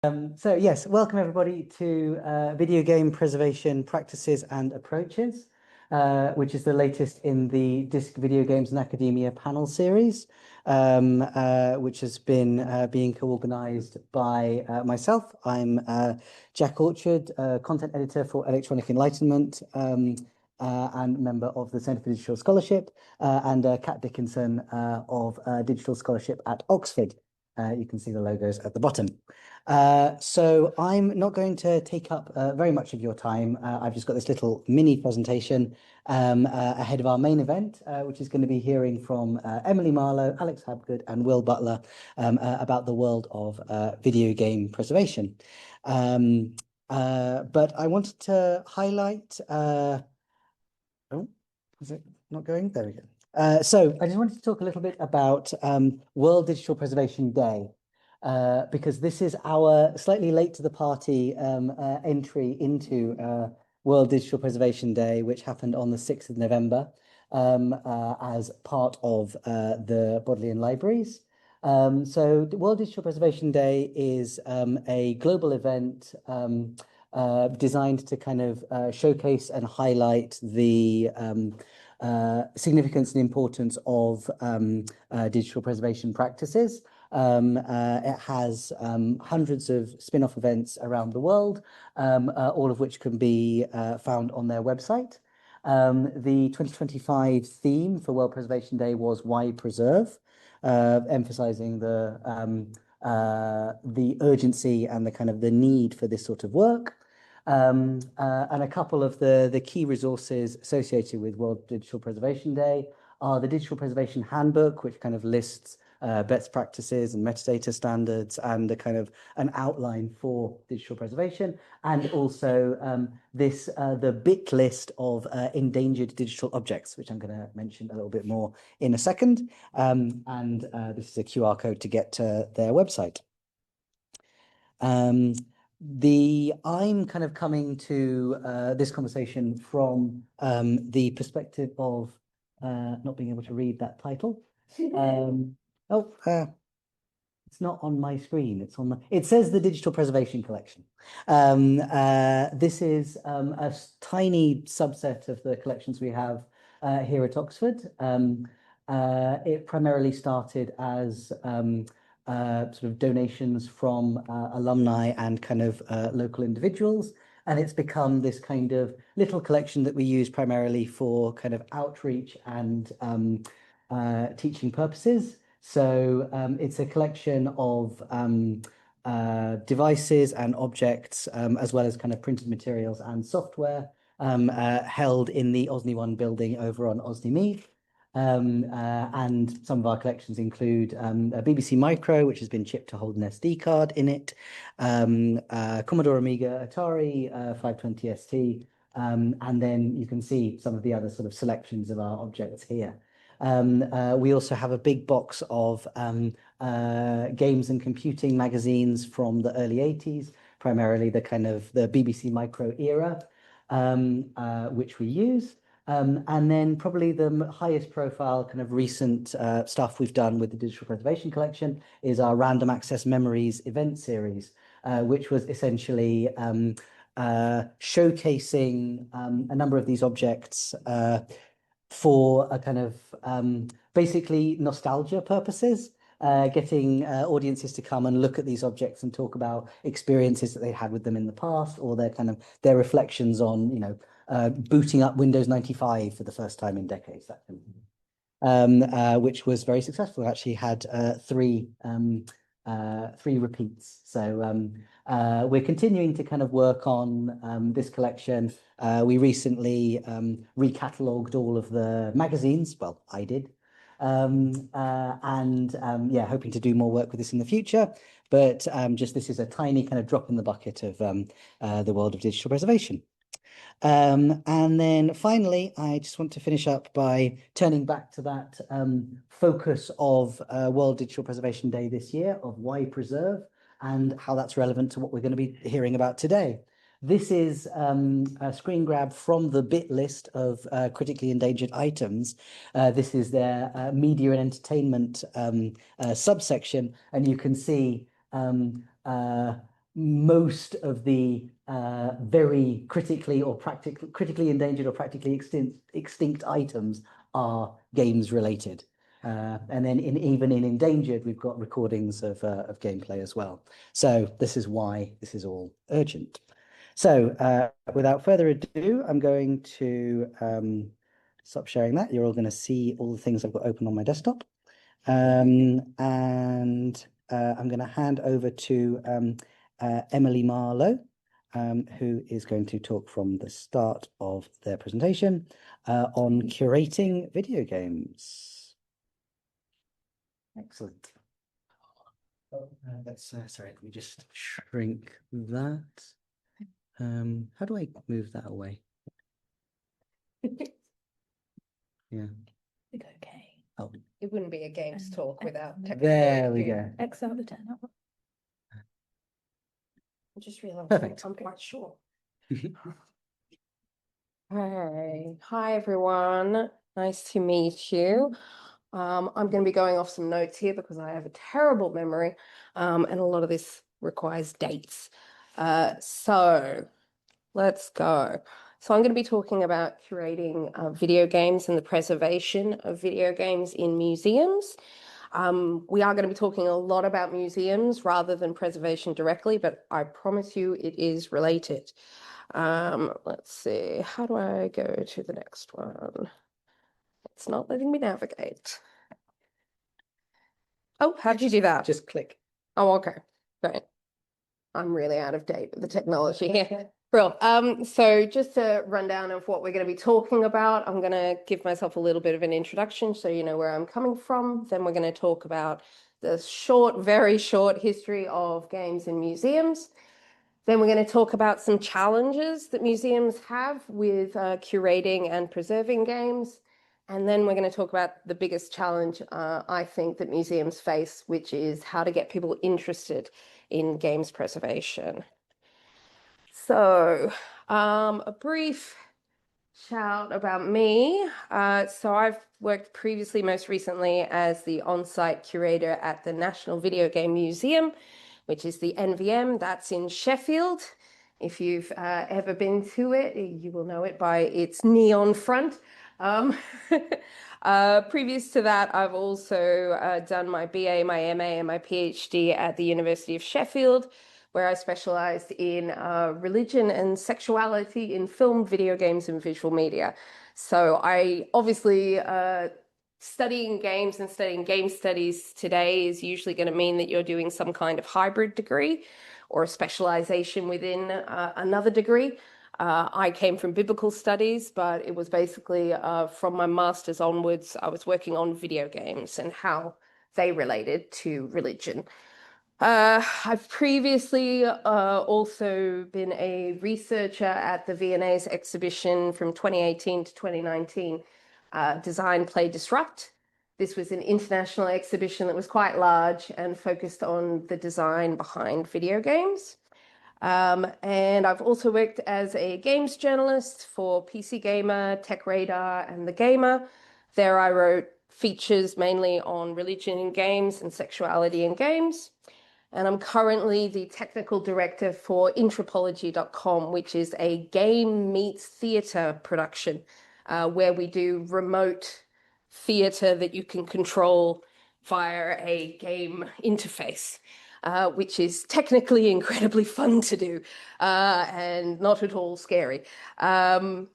So yes, welcome everybody to Video Game Preservation Practices and Approaches, which is the latest in the Disc Video Games and Academia panel series, which has been being co-organized by myself. I'm Jack Orchard, content editor for Electronic Enlightenment, and member of the Centre for Digital Scholarship, and Kat Dickinson of Digital Scholarship at Oxford. You can see the logos at the bottom. So I'm not going to take up very much of your time. I've just got this little mini presentation ahead of our main event, which is going to be hearing from Emily Marlow, Alex Habgood, and Will Butler about the world of video game preservation. But I wanted to highlight... oh, is it not going? There we go. So I just wanted to talk a little bit about World Digital Preservation Day, because this is our slightly late to the party entry into World Digital Preservation Day, which happened on the 6th of November as part of the Bodleian Libraries. So World Digital Preservation Day is a global event designed to kind of showcase and highlight the significance and importance of digital preservation practices. It has hundreds of spin-off events around the world, all of which can be found on their website. The 2025 theme for World Preservation Day was Why Preserve, emphasizing the urgency and the kind of the need for this sort of work. And a couple of the key resources associated with World Digital Preservation Day are the Digital Preservation Handbook, which kind of lists best practices and metadata standards and a kind of an outline for digital preservation, and also the bit list of endangered digital objects, which I'm going to mention a little bit more in a second. And this is a QR code to get to their website. I'm kind of coming to this conversation from the perspective of not being able to read that title. It's not on my screen. It's on the. It says the Digital Preservation Collection. This is a tiny subset of the collections we have here at Oxford. It primarily started as sort of donations from alumni and kind of local individuals. And it's become this kind of little collection that we use primarily for kind of outreach and teaching purposes. So it's a collection of devices and objects, as well as kind of printed materials and software held in the OSNI 1 building over on OSNI Meath. And some of our collections include a BBC Micro, which has been chipped to hold an SD card in it, Commodore Amiga Atari 520 ST, and then you can see some of the other sort of selections of our objects here. We also have a big box of games and computing magazines from the early 80s, primarily the kind of the BBC Micro era, which we use. And then probably the highest profile kind of recent stuff we've done with the Digital Preservation Collection is our Random Access Memories event series, which was essentially showcasing a number of these objects for a kind of basically nostalgia purposes, getting audiences to come and look at these objects and talk about experiences that they had with them in the past, or their reflections on, you know, booting up Windows 95 for the first time in decades, that kind of thing. Which was very successful. It actually had three repeats. So we're continuing to kind of work on this collection. We recently recatalogued all of the magazines. Well, I did. Yeah, hoping to do more work with this in the future. But just this is a tiny kind of drop in the bucket of the world of digital preservation. And then finally, I just want to finish up by turning back to that focus of World Digital Preservation Day this year, of why preserve, and how that's relevant to what we're going to be hearing about today. This is a screen grab from the bit list of critically endangered items. This is their media and entertainment subsection, and you can see most of the very critically endangered or practically extinct items are games related. And then even in endangered, we've got recordings of gameplay as well. So this is why this is all urgent. So without further ado, I'm going to stop sharing that. You're all going to see all the things I've got open on my desktop. And I'm going to hand over to Emily Marlow, who is going to talk from the start of their presentation on curating video games. Excellent. Sorry, let me just shrink that. How do I move that away? Yeah. Okay. Oh, It wouldn't be a games talk without technical. there we go. X out the 10. I just realized Perfect. I'm quite sure. Hi everyone. Nice to meet you. I'm going to be going off some notes here because I have a terrible memory, and a lot of this requires dates. So let's go. So I'm going to be talking about curating video games and the preservation of video games in museums. We are going to be talking a lot about museums rather than preservation directly, but I promise you it is related. Let's see, how do I go to the next one? It's not letting me navigate. Oh, how'd you do that? Just click. Oh, okay. Great. I'm really out of date with the technology here. Brill. So just a rundown of what we're going to be talking about. I'm going to give myself a little bit of an introduction so you know where I'm coming from. Then we're going to talk about the very short history of games in museums. Then we're going to talk about some challenges that museums have with curating and preserving games. And then we're going to talk about the biggest challenge I think that museums face, which is how to get people interested in games preservation. So a brief shout about me. So I've worked previously, most recently, as the on-site curator at the National Videogame Museum, which is the NVM. That's in Sheffield. If you've ever been to it, you will know it by its neon front. Previous to that, I've also done my BA, my MA, and my PhD at the University of Sheffield, where I specialized in religion and sexuality in film, video games, and visual media. So I obviously, studying games and studying game studies today is usually going to mean that you're doing some kind of hybrid degree or a specialization within another degree. I came from biblical studies, but it was basically from my master's onwards, I was working on video games and how they related to religion. I've previously also been a researcher at the V&A's exhibition from 2018 to 2019, Design, Play, Disrupt. This was an international exhibition that was quite large and focused on the design behind video games. And I've also worked as a games journalist for PCGamer, TechRadar, and TheGamer. There I wrote features mainly on religion in games and sexuality in games. And I'm currently the technical director for Intrapology.com, which is a game meets theatre production, where we do remote theatre that you can control via a game interface, which is technically incredibly fun to do and not at all scary. So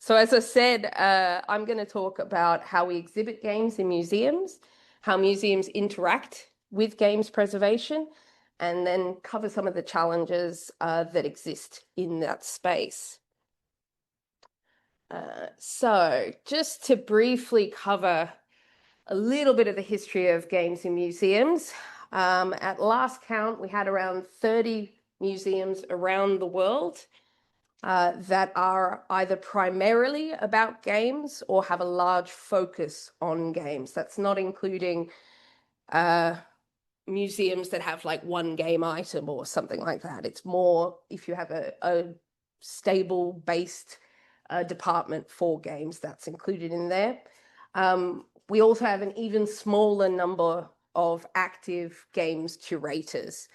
as I said, I'm going to talk about how we exhibit games in museums, how museums interact with games preservation, and then cover some of the challenges that exist in that space. So just to briefly cover a little bit of the history of games in museums. At last count, we had around 30 museums around the world that are either primarily about games or have a large focus on games. That's not including museums that have like one game item or something like that. It's more if you have a stable based department for games, that's included in there. We also have an even smaller number of active games curators.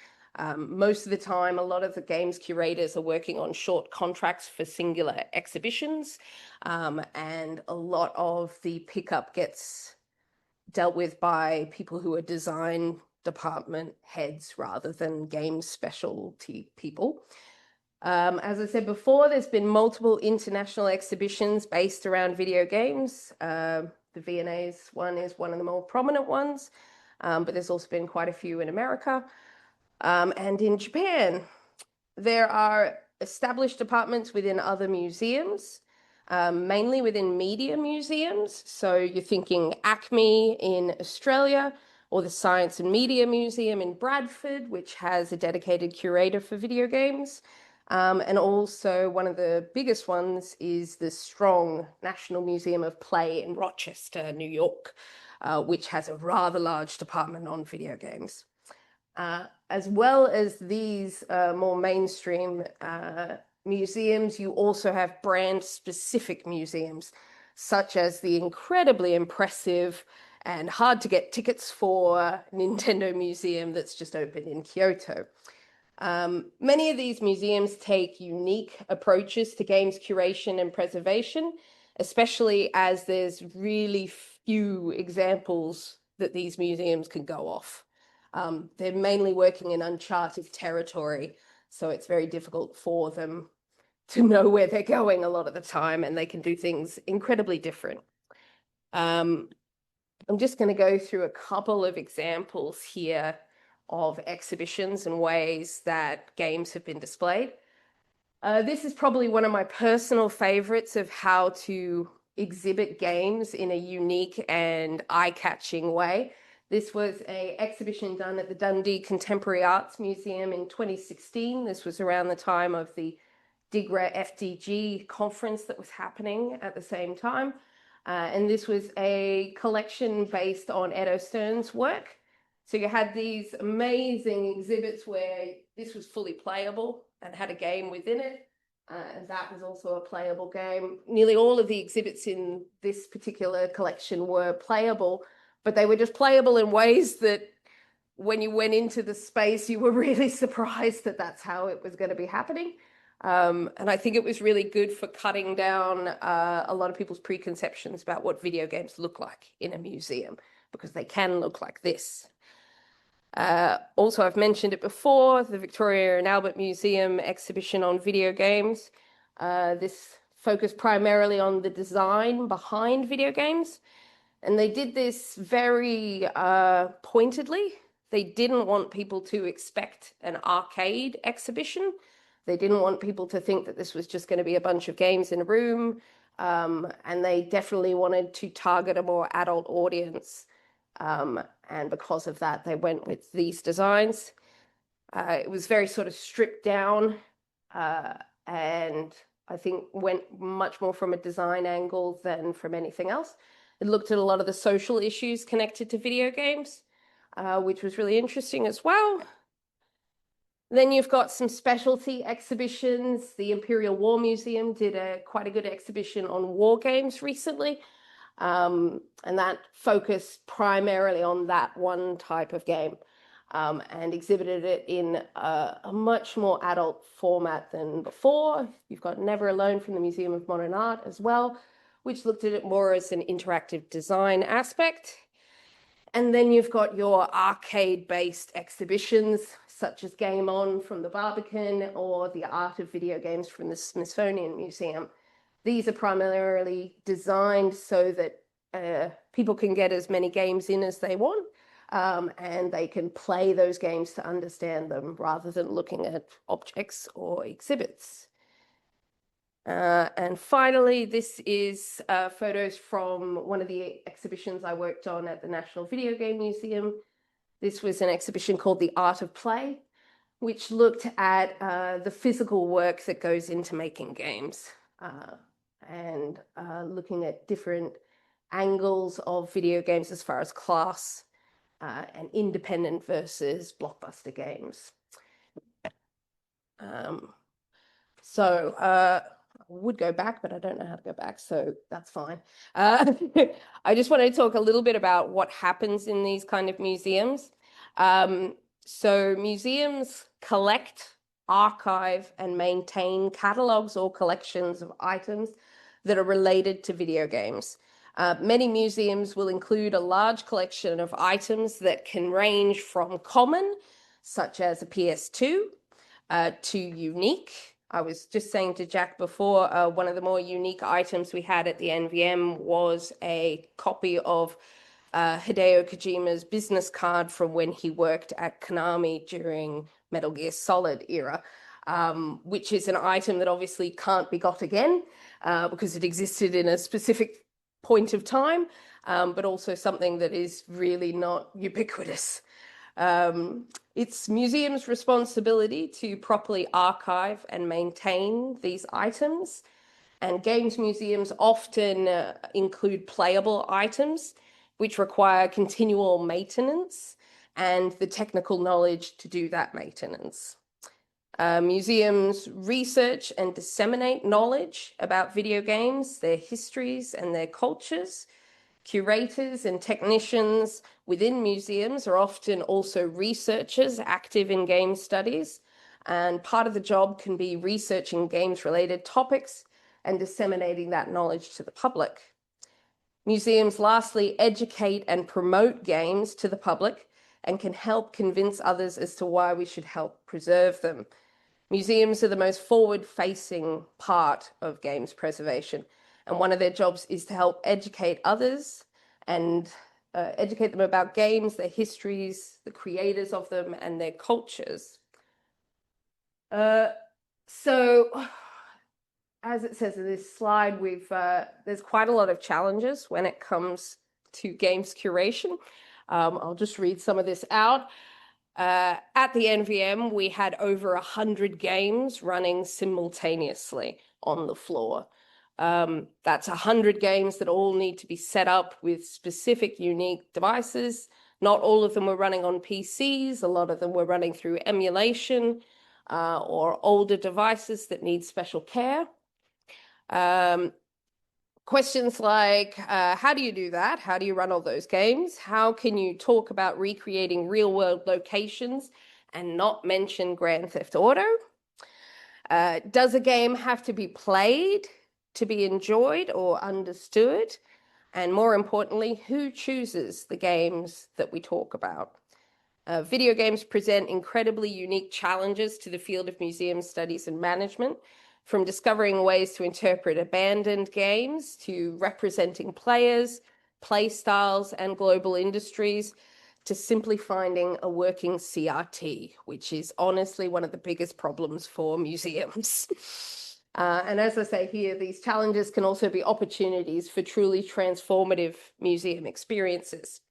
Most of the time, a lot of the games curators are working on short contracts for singular exhibitions, and a lot of the pickup gets dealt with by people who are design department heads rather than game specialty people. As I said before, there's been multiple international exhibitions based around video games. The V&A's one is one of the more prominent ones, but there's also been quite a few in America. And in Japan, there are established departments within other museums, mainly within media museums. So you're thinking Acme in Australia, or the Science and Media Museum in Bradford, which has a dedicated curator for video games. And also one of the biggest ones is the Strong National Museum of Play in Rochester, New York, which has a rather large department on video games. As well as these more mainstream museums, you also have brand-specific museums, such as the incredibly impressive and hard to get tickets for Nintendo Museum that's just opened in Kyoto. Many of these museums take unique approaches to games curation and preservation, especially as there's really few examples that these museums can go off. They're mainly working in uncharted territory, so it's very difficult for them to know where they're going a lot of the time, and they can do things incredibly different. I'm just going to go through a couple of examples here of exhibitions and ways that games have been displayed. This is probably one of my personal favorites of how to exhibit games in a unique and eye-catching way. This was an exhibition done at the Dundee Contemporary Arts Museum in 2016. This was around the time of the DIGRA FDG conference that was happening at the same time. And this was a collection based on Edo Stern's work. So you had these amazing exhibits where this was fully playable and had a game within it. And that was also a playable game. Nearly all of the exhibits in this particular collection were playable, but they were just playable in ways that when you went into the space, you were really surprised that that's how it was going to be happening. And I think it was really good for cutting down a lot of people's preconceptions about what video games look like in a museum, because they can look like this. Also, I've mentioned it before, the Victoria and Albert Museum exhibition on video games. This focused primarily on the design behind video games. And they did this very pointedly. They didn't want people to expect an arcade exhibition. They didn't want people to think that this was just going to be a bunch of games in a room. And they definitely wanted to target a more adult audience. And because of that, they went with these designs. It was very sort of stripped down, and I think went much more from a design angle than from anything else. It looked at a lot of the social issues connected to video games, which was really interesting as well. Then you've got some specialty exhibitions. The Imperial War Museum did quite a good exhibition on war games recently. And that focused primarily on that one type of game, and exhibited it in a much more adult format than before. You've got Never Alone from the Museum of Modern Art as well, which looked at it more as an interactive design aspect. And then you've got your arcade-based exhibitions, such as Game On from the Barbican or The Art of Video Games from the Smithsonian Museum. These are primarily designed so that people can get as many games in as they want, and they can play those games to understand them rather than looking at objects or exhibits. And finally, this is photos from one of the exhibitions I worked on at the National Videogame Museum. This was an exhibition called The Art of Play, which looked at the physical work that goes into making games, and looking at different angles of video games as far as class and independent versus blockbuster games. I would go back, but I don't know how to go back, so that's fine. I just want to talk a little bit about what happens in these kind of museums. So museums collect, archive, and maintain catalogs or collections of items that are related to video games. Many museums will include a large collection of items that can range from common, such as a PS2, to unique. I was just saying to Jack before, one of the more unique items we had at the NVM was a copy of Hideo Kojima's business card from when he worked at Konami during Metal Gear Solid era, which is an item that obviously can't be got again because it existed in a specific point of time, but also something that is really not ubiquitous. It's museums' responsibility to properly archive and maintain these items, and games museums often include playable items which require continual maintenance and the technical knowledge to do that maintenance. Museums research and disseminate knowledge about video games, their histories and their cultures. Curators and technicians within museums are often also researchers active in game studies, and part of the job can be researching games-related topics and disseminating that knowledge to the public. Museums lastly educate and promote games to the public and can help convince others as to why we should help preserve them. Museums are the most forward-facing part of games preservation, and one of their jobs is to help educate others and educate them about games, their histories, the creators of them, and their cultures. So, as it says in this slide, there's quite a lot of challenges when it comes to games curation. I'll just read some of this out. At the NVM, we had over 100 games running simultaneously on the floor. That's 100 games that all need to be set up with specific unique devices. Not all of them were running on PCs. A lot of them were running through emulation or older devices that need special care. Questions like, how do you do that? How do you run all those games? How can you talk about recreating real-world locations and not mention Grand Theft Auto? Does a game have to be played to be enjoyed or understood? And more importantly, who chooses the games that we talk about? Video games present incredibly unique challenges to the field of museum studies and management, from discovering ways to interpret abandoned games to representing players, play styles, and global industries, to simply finding a working CRT, which is honestly one of the biggest problems for museums. And as I say here, these challenges can also be opportunities for truly transformative museum experiences.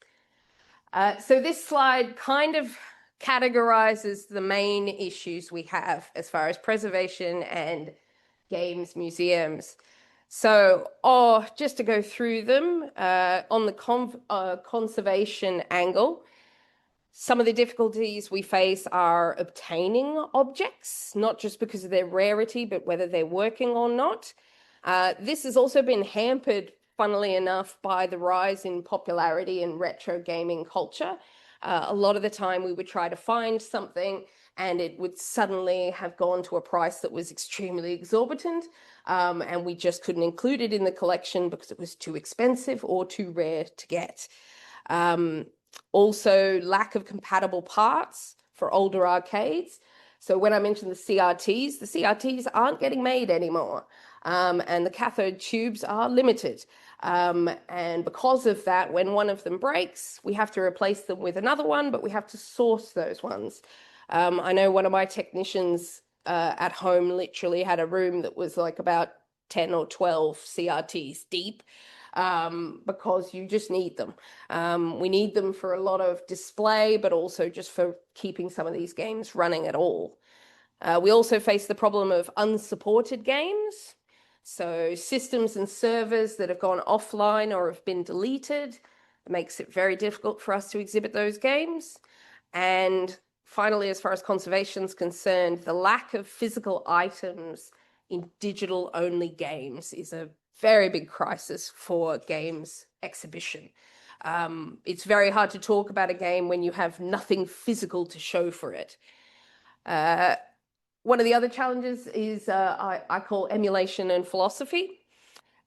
So this slide kind of categorizes the main issues we have as far as preservation and games museums. So, just to go through them, on the conservation angle, some of the difficulties we face are obtaining objects, not just because of their rarity, but whether they're working or not. This has also been hampered, funnily enough, by the rise in popularity in retro gaming culture. A lot of the time we would try to find something and it would suddenly have gone to a price that was extremely exorbitant, and we just couldn't include it in the collection because it was too expensive or too rare to get. Also, lack of compatible parts for older arcades. So when I mentioned the CRTs aren't getting made anymore, and the cathode tubes are limited. And because of that, when one of them breaks, we have to replace them with another one, but we have to source those ones. I know one of my technicians at home literally had a room that was like about 10 or 12 CRTs deep, because you just need them. We need them for a lot of display, but also just for keeping some of these games running at all. We also face the problem of unsupported games. So systems and servers that have gone offline or have been deleted, it makes it very difficult for us to exhibit those games. And finally, as far as conservation is concerned, the lack of physical items in digital-only games is a very big crisis for games exhibition. It's very hard to talk about a game when you have nothing physical to show for it. One of the other challenges is I call emulation and philosophy.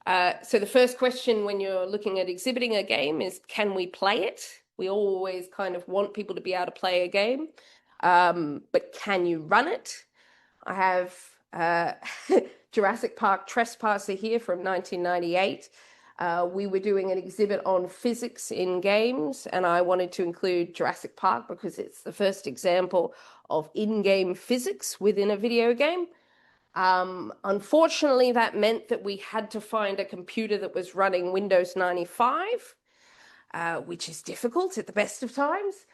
So the first question when you're looking at exhibiting a game is, can we play it? We always kind of want people to be able to play a game, but can you run it? I have Jurassic Park Trespasser here from 1998. We were doing an exhibit on physics in games, and I wanted to include Jurassic Park because it's the first example of in-game physics within a video game. Unfortunately, that meant that we had to find a computer that was running Windows 95, which is difficult at the best of times,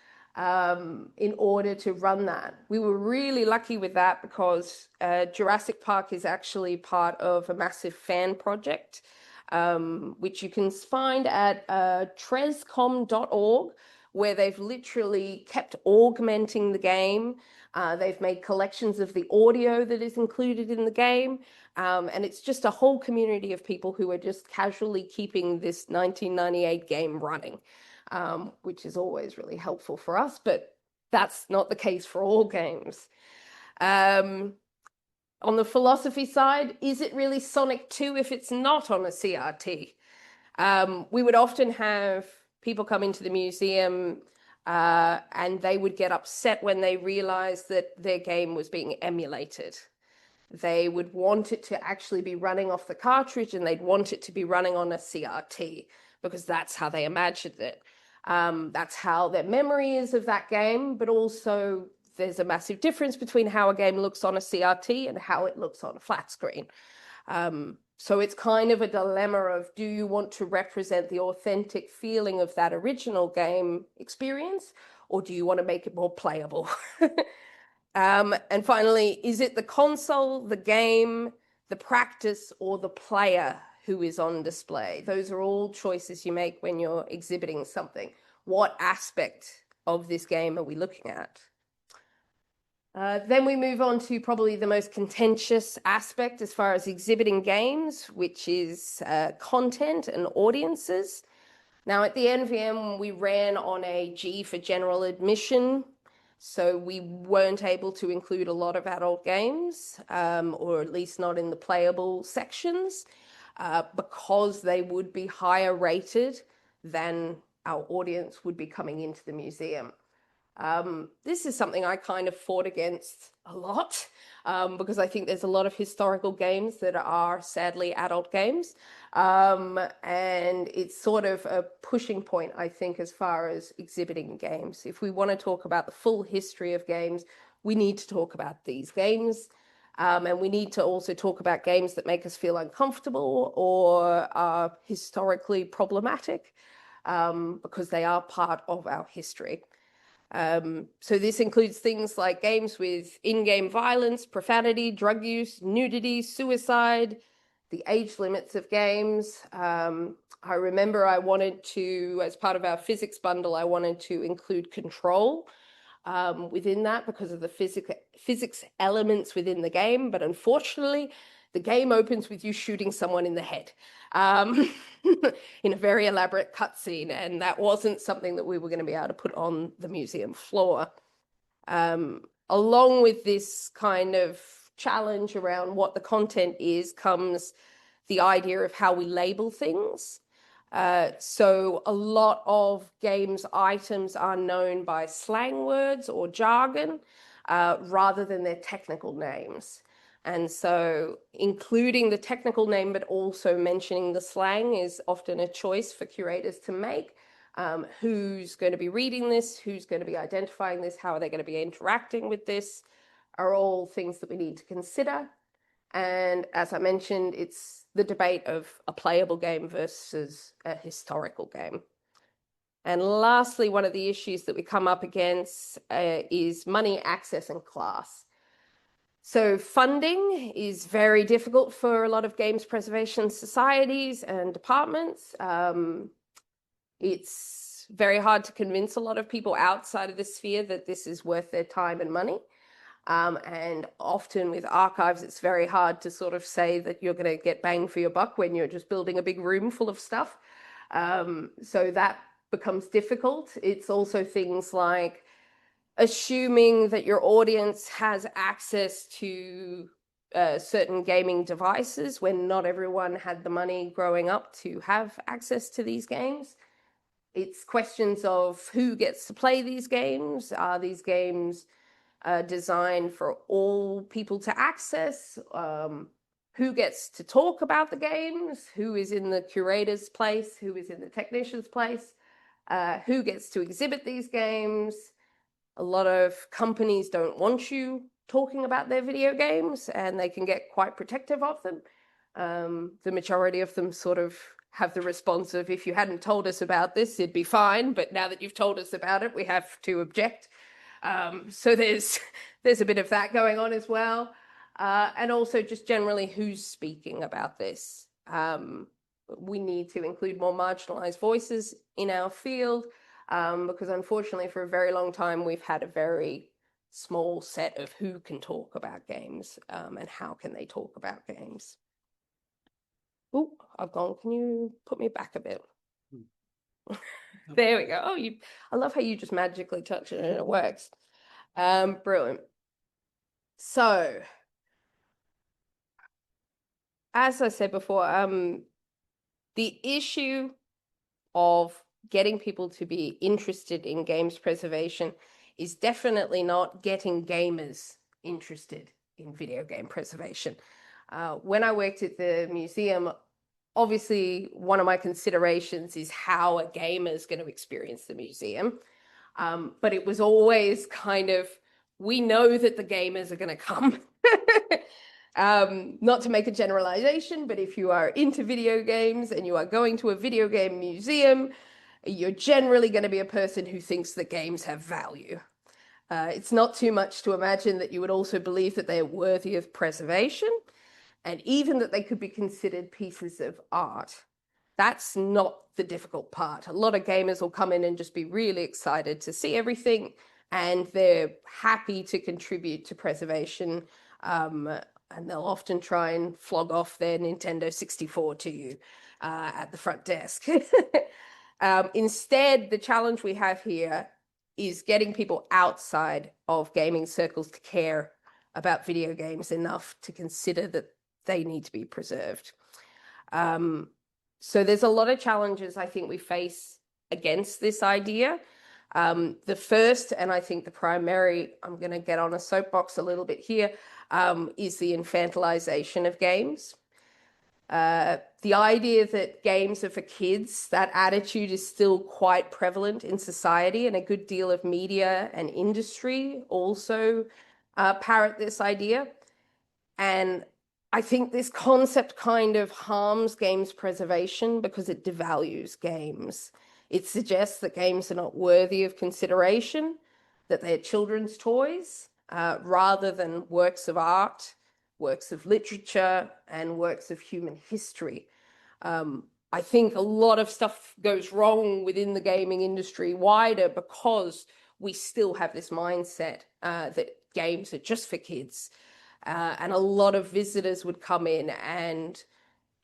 in order to run that. We were really lucky with that because Jurassic Park is actually part of a massive fan project, which you can find at trescom.org, where they've literally kept augmenting the game. They've made collections of the audio that is included in the game. And it's just a whole community of people who are just casually keeping this 1998 game running, which is always really helpful for us, but that's not the case for all games. On the philosophy side, is it really Sonic 2 if it's not on a CRT? We would often have people come into the museum and they would get upset when they realized that their game was being emulated. They would want it to actually be running off the cartridge, and they'd want it to be running on a CRT because that's how they imagined it. That's how their memory is of that game, but also there's a massive difference between how a game looks on a CRT and how it looks on a flat screen. So it's kind of a dilemma of, do you want to represent the authentic feeling of that original game experience, or do you want to make it more playable? And finally, is it the console, the game, the practice, or the player who is on display? Those are all choices you make when you're exhibiting something. What aspect of this game are we looking at? Then we move on to probably the most contentious aspect as far as exhibiting games, which is content and audiences. Now, at the NVM, we ran on a G for general admission, so we weren't able to include a lot of adult games, or at least not in the playable sections, because they would be higher rated than our audience would be coming into the museum. This is something I kind of fought against a lot, because I think there's a lot of historical games that are sadly adult games. And it's sort of a pushing point, I think, as far as exhibiting games. If we want to talk about the full history of games, we need to talk about these games. And we need to also talk about games that make us feel uncomfortable or are historically problematic, because they are part of our history. So this includes things like games with in-game violence, profanity, drug use, nudity, suicide, the age limits of games. I remember I wanted to, as part of our physics bundle, I wanted to include control within that because of the physics elements within the game. But unfortunately, the game opens with you shooting someone in the head in a very elaborate cutscene, and that wasn't something that we were going to be able to put on the museum floor. Along with this kind of challenge around what the content is comes the idea of how we label things. So a lot of games items are known by slang words or jargon rather than their technical names. And so including the technical name, but also mentioning the slang is often a choice for curators to make. Who's going to be reading this? Who's going to be identifying this? How are they going to be interacting with this? Are all things that we need to consider. And as I mentioned, it's the debate of a playable game versus a historical game. And lastly, one of the issues that we come up against is money, access, and class. So funding is very difficult for a lot of games preservation societies and departments. It's very hard to convince a lot of people outside of the sphere that this is worth their time and money. And often with archives, it's very hard to sort of say that you're going to get bang for your buck when you're just building a big room full of stuff. So that becomes difficult. It's also things like assuming that your audience has access to certain gaming devices when not everyone had the money growing up to have access to these games. It's questions of who gets to play these games. Are these games designed for all people to access? Who gets to talk about the games? Who is in the curator's place? Who is in the technician's place? Who gets to exhibit these games? A lot of companies don't want you talking about their video games, and they can get quite protective of them. The majority of them sort of have the response of, if you hadn't told us about this, it'd be fine, but now that you've told us about it, we have to object. So there's a bit of that going on as well. And also just generally who's speaking about this. We need to include more marginalized voices in our field, because unfortunately for a very long time, we've had a very small set of who can talk about games, and how can they talk about games. Oh, I've gone. Can you put me back a bit? There we go. Oh, I love how you just magically touch it and it works. Brilliant. So, as I said before, the issue of getting people to be interested in games preservation is definitely not getting gamers interested in video game preservation. When I worked at the museum, obviously one of my considerations is how a gamer is going to experience the museum. But it was always kind of, we know that the gamers are going to come. Not to make a generalization, but if you are into video games and you are going to a video game museum, you're generally going to be a person who thinks that games have value. It's not too much to imagine that you would also believe that they are worthy of preservation, and even that they could be considered pieces of art. That's not the difficult part. A lot of gamers will come in and just be really excited to see everything, and they're happy to contribute to preservation. And they'll often try and flog off their Nintendo 64 to you at the front desk. Instead, the challenge we have here is getting people outside of gaming circles to care about video games enough to consider that they need to be preserved. So there's a lot of challenges I think we face against this idea. The first, and I think the primary, I'm going to get on a soapbox a little bit here, is the infantilization of games. The idea that games are for kids, that attitude is still quite prevalent in society, and a good deal of media and industry also parrot this idea. And I think this concept kind of harms games preservation because it devalues games. It suggests that games are not worthy of consideration, that they're children's toys, rather than works of art, works of literature, and works of human history. I think a lot of stuff goes wrong within the gaming industry wider because we still have this mindset that games are just for kids. And a lot of visitors would come in and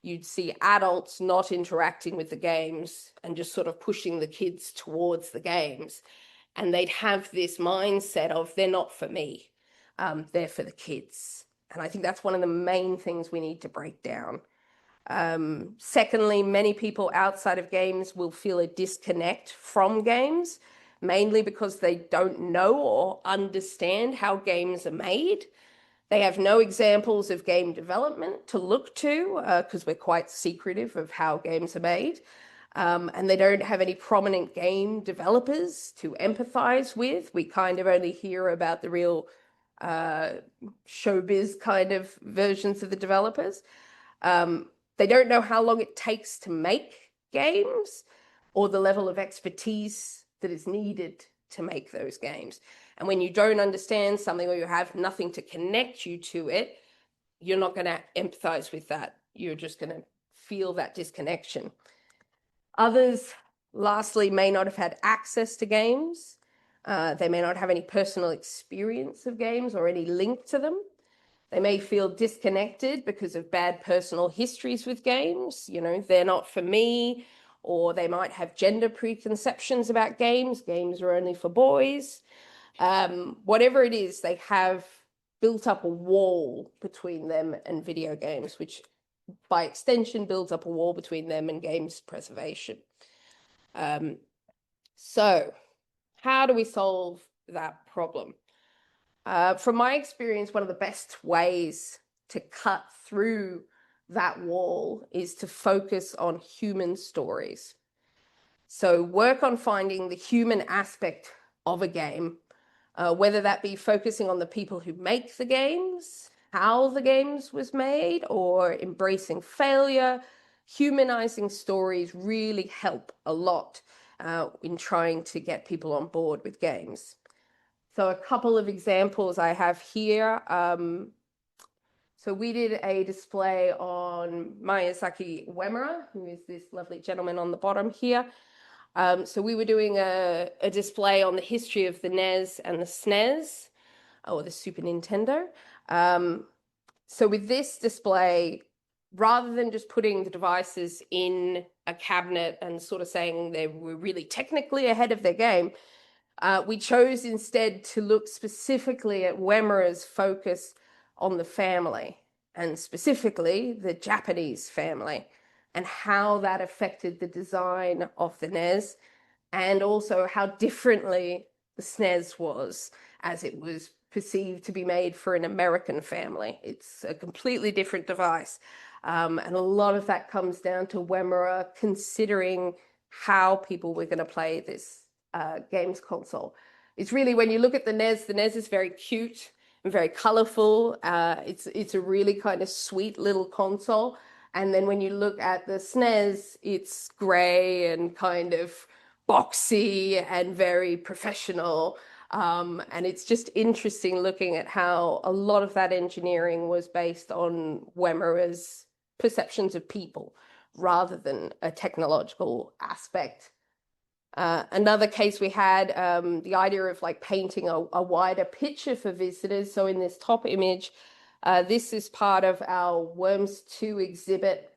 you'd see adults not interacting with the games and just sort of pushing the kids towards the games. And they'd have this mindset of, they're not for me, they're for the kids. And I think that's one of the main things we need to break down. Secondly, many people outside of games will feel a disconnect from games, mainly because they don't know or understand how games are made. They have no examples of game development to look to because we're quite secretive of how games are made. And they don't have any prominent game developers to empathize with. We kind of only hear about the real showbiz kind of versions of the developers. They don't know how long it takes to make games or the level of expertise that is needed to make those games. And when you don't understand something or you have nothing to connect you to it, you're not going to empathize with that. You're just going to feel that disconnection. Others, lastly, may not have had access to games. They may not have any personal experience of games or any link to them. They may feel disconnected because of bad personal histories with games. You know, they're not for me, or they might have gender preconceptions about games. Games are only for boys. Whatever it is, they have built up a wall between them and video games, which by extension builds up a wall between them and games preservation. So how do we solve that problem? From my experience, one of the best ways to cut through that wall is to focus on human stories. So work on finding the human aspect of a game, whether that be focusing on the people who make the games, how the games was made, or embracing failure. Humanizing stories really help a lot in trying to get people on board with games. So a couple of examples I have here. So we did a display on Miyazaki Uemura, who is this lovely gentleman on the bottom here. So we were doing a display on the history of the NES and the SNES, or the Super Nintendo. So with this display, rather than just putting the devices in a cabinet and sort of saying they were really technically ahead of their game, we chose instead to look specifically at Uemura's focus on the family, and specifically the Japanese family, and how that affected the design of the NES, and also how differently the SNES was as it was perceived to be made for an American family. It's a completely different device. And a lot of that comes down to Uemura considering how people were going to play this games console. It's really, when you look at the NES is very cute and very colorful. It's a really kind of sweet little console. And then when you look at the SNES, it's gray and kind of boxy and very professional. And it's just interesting looking at how a lot of that engineering was based on Uemura's perceptions of people rather than a technological aspect. Another case we had, the idea of like painting a wider picture for visitors. So in this top image, this is part of our Worms 2 exhibit.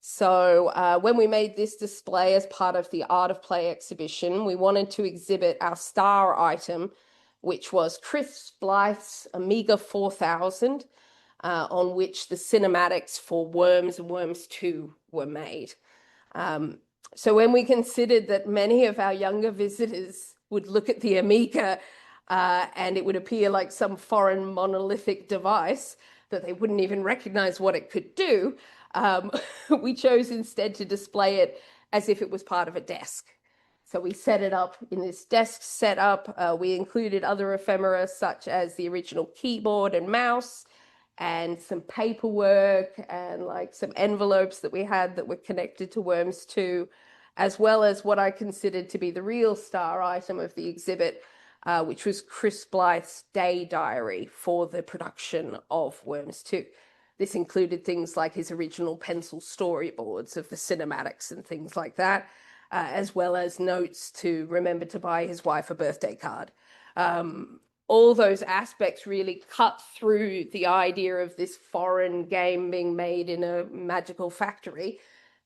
So when we made this display as part of the Art of Play exhibition, we wanted to exhibit our star item, which was Chris Blythe's Amiga 4000, on which the cinematics for Worms and Worms 2 were made. So when we considered that many of our younger visitors would look at the Amiga and it would appear like some foreign monolithic device that they wouldn't even recognize what it could do, we chose instead to display it as if it was part of a desk. So we set it up in this desk setup. We included other ephemera such as the original keyboard and mouse, and some paperwork and like some envelopes that we had that were connected to Worms 2, as well as what I considered to be the real star item of the exhibit, which was Chris Blythe's day diary for the production of Worms 2. This included things like his original pencil storyboards of the cinematics and things like that, as well as notes to remember to buy his wife a birthday card. All those aspects really cut through the idea of this foreign game being made in a magical factory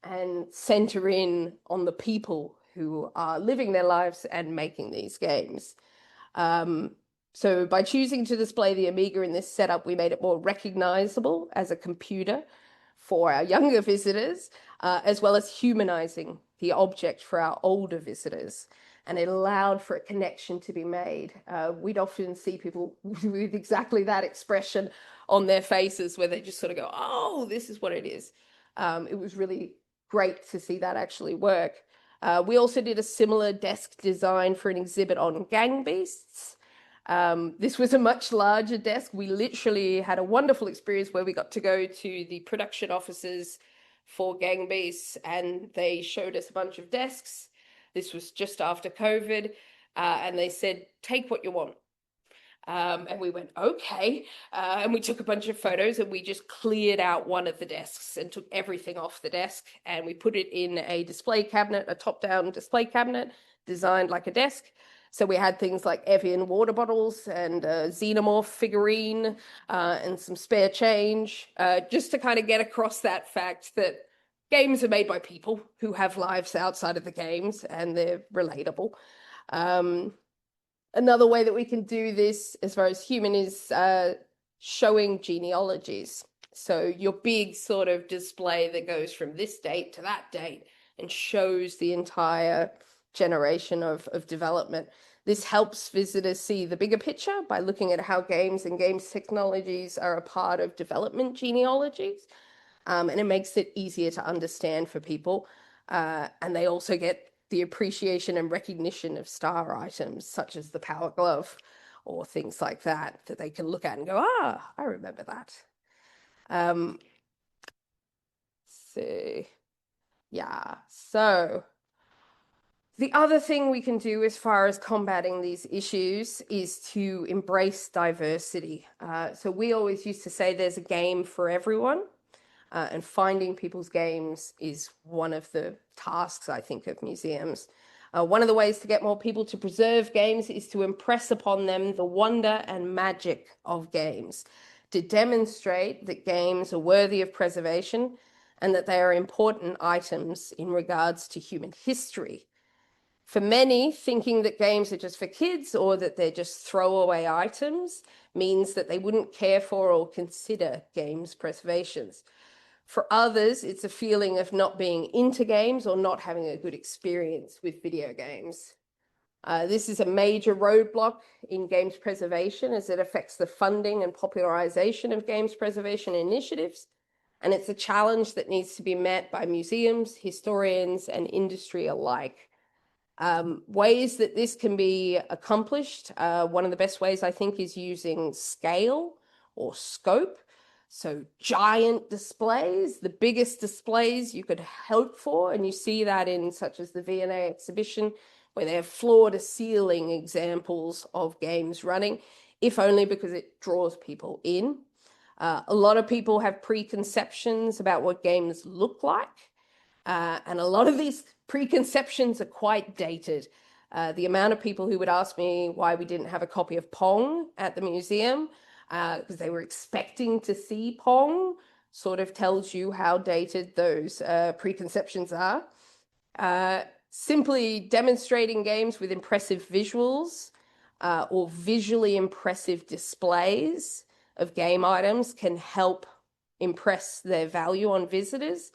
and center in on the people who are living their lives and making these games. So by choosing to display the Amiga in this setup, we made it more recognizable as a computer for our younger visitors, as well as humanizing the object for our older visitors. And it allowed for a connection to be made. We'd often see people with exactly that expression on their faces where they just sort of go, oh, this is what it is. It was really great to see that actually work. We also did a similar desk design for an exhibit on Gang Beasts. This was a much larger desk. We literally had a wonderful experience where we got to go to the production offices for Gang Beasts, and they showed us a bunch of desks. This was just after COVID, and they said, take what you want. And we went, okay. And we took a bunch of photos and we just cleared out one of the desks and took everything off the desk, and we put it in a display cabinet, a top-down display cabinet designed like a desk. So we had things like Evian water bottles and a xenomorph figurine and some spare change, just to kind of get across that fact that games are made by people who have lives outside of the games, and they're relatable. Another way that we can do this as far as human is showing genealogies. So your big sort of display that goes from this date to that date and shows the entire generation of development. This helps visitors see the bigger picture by looking at how games and games technologies are a part of development genealogies. And it makes it easier to understand for people. And they also get the appreciation and recognition of star items, such as the Power Glove or things like that, that they can look at and go, ah, I remember that. So, yeah. So the other thing we can do as far as combating these issues is to embrace diversity. So we always used to say there's a game for everyone. And finding people's games is one of the tasks, I think, of museums. One of the ways to get more people to preserve games is to impress upon them the wonder and magic of games, to demonstrate that games are worthy of preservation and that they are important items in regards to human history. For many, thinking that games are just for kids or that they're just throwaway items means that they wouldn't care for or consider games preservations. For others, it's a feeling of not being into games or not having a good experience with video games. This is a major roadblock in games preservation as it affects the funding and popularization of games preservation initiatives. And it's a challenge that needs to be met by museums, historians, and industry alike. Ways that this can be accomplished, one of the best ways I think is using scale or scope. So giant displays, the biggest displays you could hope for, and you see that in such as the V&A exhibition, where they have floor-to-ceiling examples of games running, if only because it draws people in. A lot of people have preconceptions about what games look like, and a lot of these preconceptions are quite dated. The amount of people who would ask me why we didn't have a copy of Pong at the museum, because they were expecting to see Pong, sort of tells you how dated those preconceptions are. Simply demonstrating games with impressive visuals or visually impressive displays of game items can help impress their value on visitors.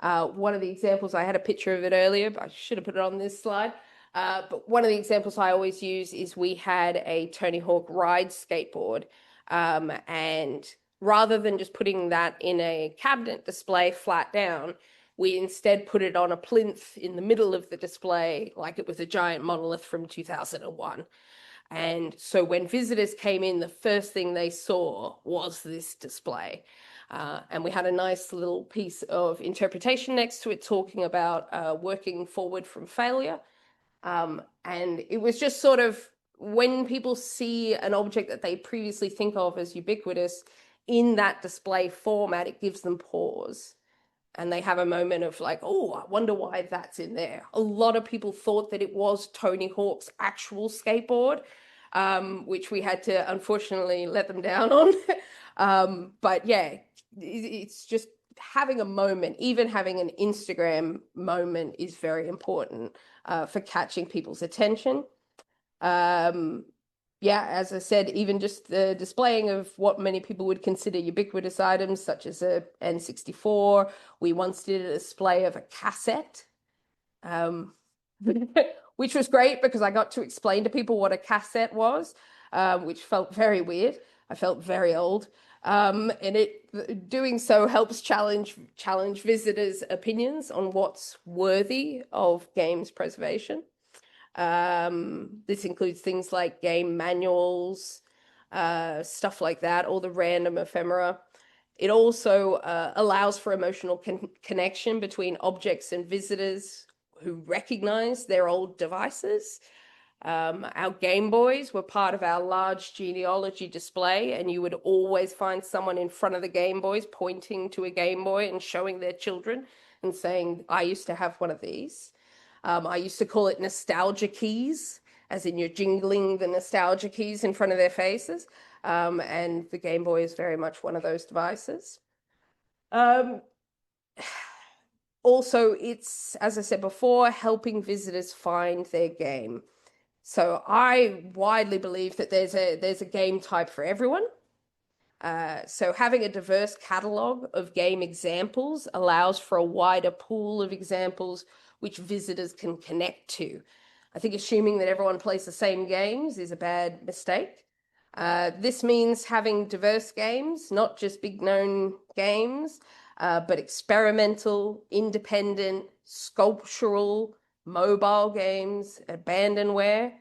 One of the examples, I had a picture of it earlier, but I should have put it on this slide. But one of the examples I always use is we had a Tony Hawk Ride skateboard. And rather than just putting that in a cabinet display flat down, we instead put it on a plinth in the middle of the display, like it was a giant monolith from 2001. And so when visitors came in, the first thing they saw was this display. And we had a nice little piece of interpretation next to it talking about working forward from failure. And it was just sort of when people see an object that they previously think of as ubiquitous in that display format, it gives them pause. And they have a moment of like, oh, I wonder why that's in there. A lot of people thought that it was Tony Hawk's actual skateboard, which we had to unfortunately let them down on. But yeah, it's just having a moment, even having an Instagram moment is very important for catching people's attention. Yeah, as I said, even just the displaying of what many people would consider ubiquitous items, such as a N64. We once did a display of a cassette, which was great because I got to explain to people what a cassette was, which felt very weird. I felt very old. And doing so helps challenge visitors' opinions on what's worthy of games preservation. This includes things like game manuals, stuff like that, all the random ephemera. It also allows for emotional connection between objects and visitors who recognize their old devices. Our Game Boys were part of our large genealogy display, and you would always find someone in front of the Game Boys pointing to a Game Boy and showing their children and saying, I used to have one of these. I used to call it nostalgia keys, as in you're jingling the nostalgia keys in front of their faces. And the Game Boy is very much one of those devices. Also, it's, as I said before, helping visitors find their game. So I widely believe that there's a game type for everyone. So having a diverse catalog of game examples allows for a wider pool of examples which visitors can connect to. I think assuming that everyone plays the same games is a bad mistake. This means having diverse games, not just big known games, but experimental, independent, sculptural, mobile games, abandonware.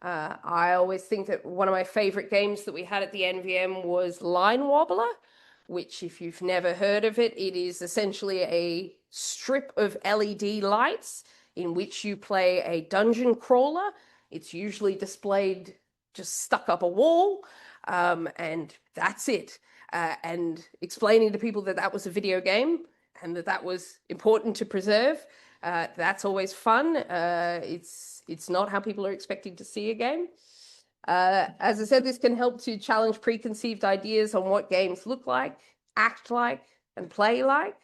I always think that one of my favorite games that we had at the NVM was Line Wobbler, which, if you've never heard of it, it is essentially a strip of LED lights in which you play a dungeon crawler. It's usually displayed just stuck up a wall, and that's it. And explaining to people that that was a video game and that that was important to preserve, that's always fun. It's not how people are expecting to see a game. As I said, this can help to challenge preconceived ideas on what games look like, act like, and play like.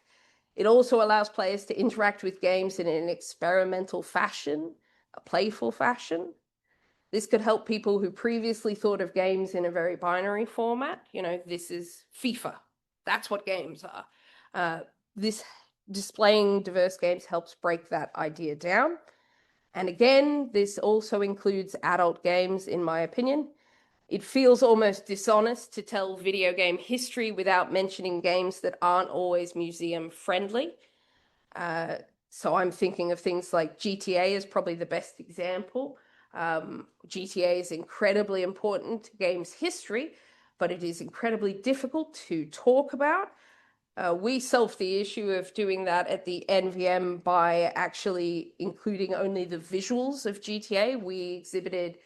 It also allows players to interact with games in an experimental fashion, a playful fashion. This could help people who previously thought of games in a very binary format. You know, this is FIFA. That's what games are. This displaying diverse games helps break that idea down. And again, this also includes adult games, in my opinion. It feels almost dishonest to tell video game history without mentioning games that aren't always museum friendly. So I'm thinking of things like GTA is probably the best example. GTA is incredibly important to games history, but it is incredibly difficult to talk about. We solved the issue of doing that at the NVM by actually including only the visuals of GTA. We exhibited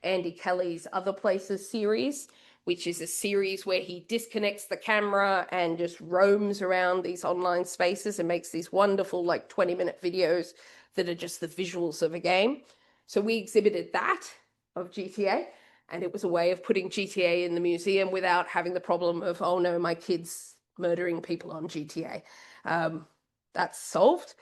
Andy Kelly's Other Places series, which is a series where he disconnects the camera and just roams around these online spaces and makes these wonderful, like 20-minute videos that are just the visuals of a game. So we exhibited that of GTA, and it was a way of putting GTA in the museum without having the problem of, oh no, my kid's murdering people on GTA. That's solved.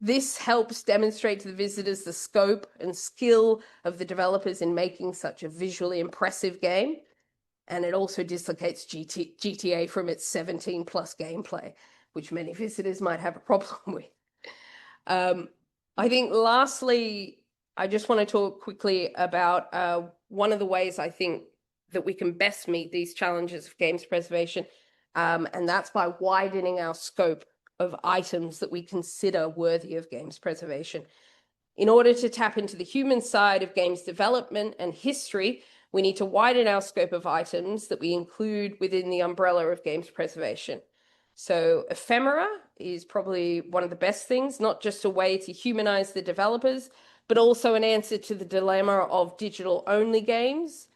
This helps demonstrate to the visitors the scope and skill of the developers in making such a visually impressive game. And it also dislocates GTA from its 17 plus gameplay, which many visitors might have a problem with. I think lastly, I just want to talk quickly about one of the ways I think that we can best meet these challenges of games preservation, and that's by widening our scope of items that we consider worthy of games preservation. In order to tap into the human side of games development and history, we need to widen our scope of items that we include within the umbrella of games preservation. So ephemera is probably one of the best things, not just a way to humanize the developers, but also an answer to the dilemma of digital-only games,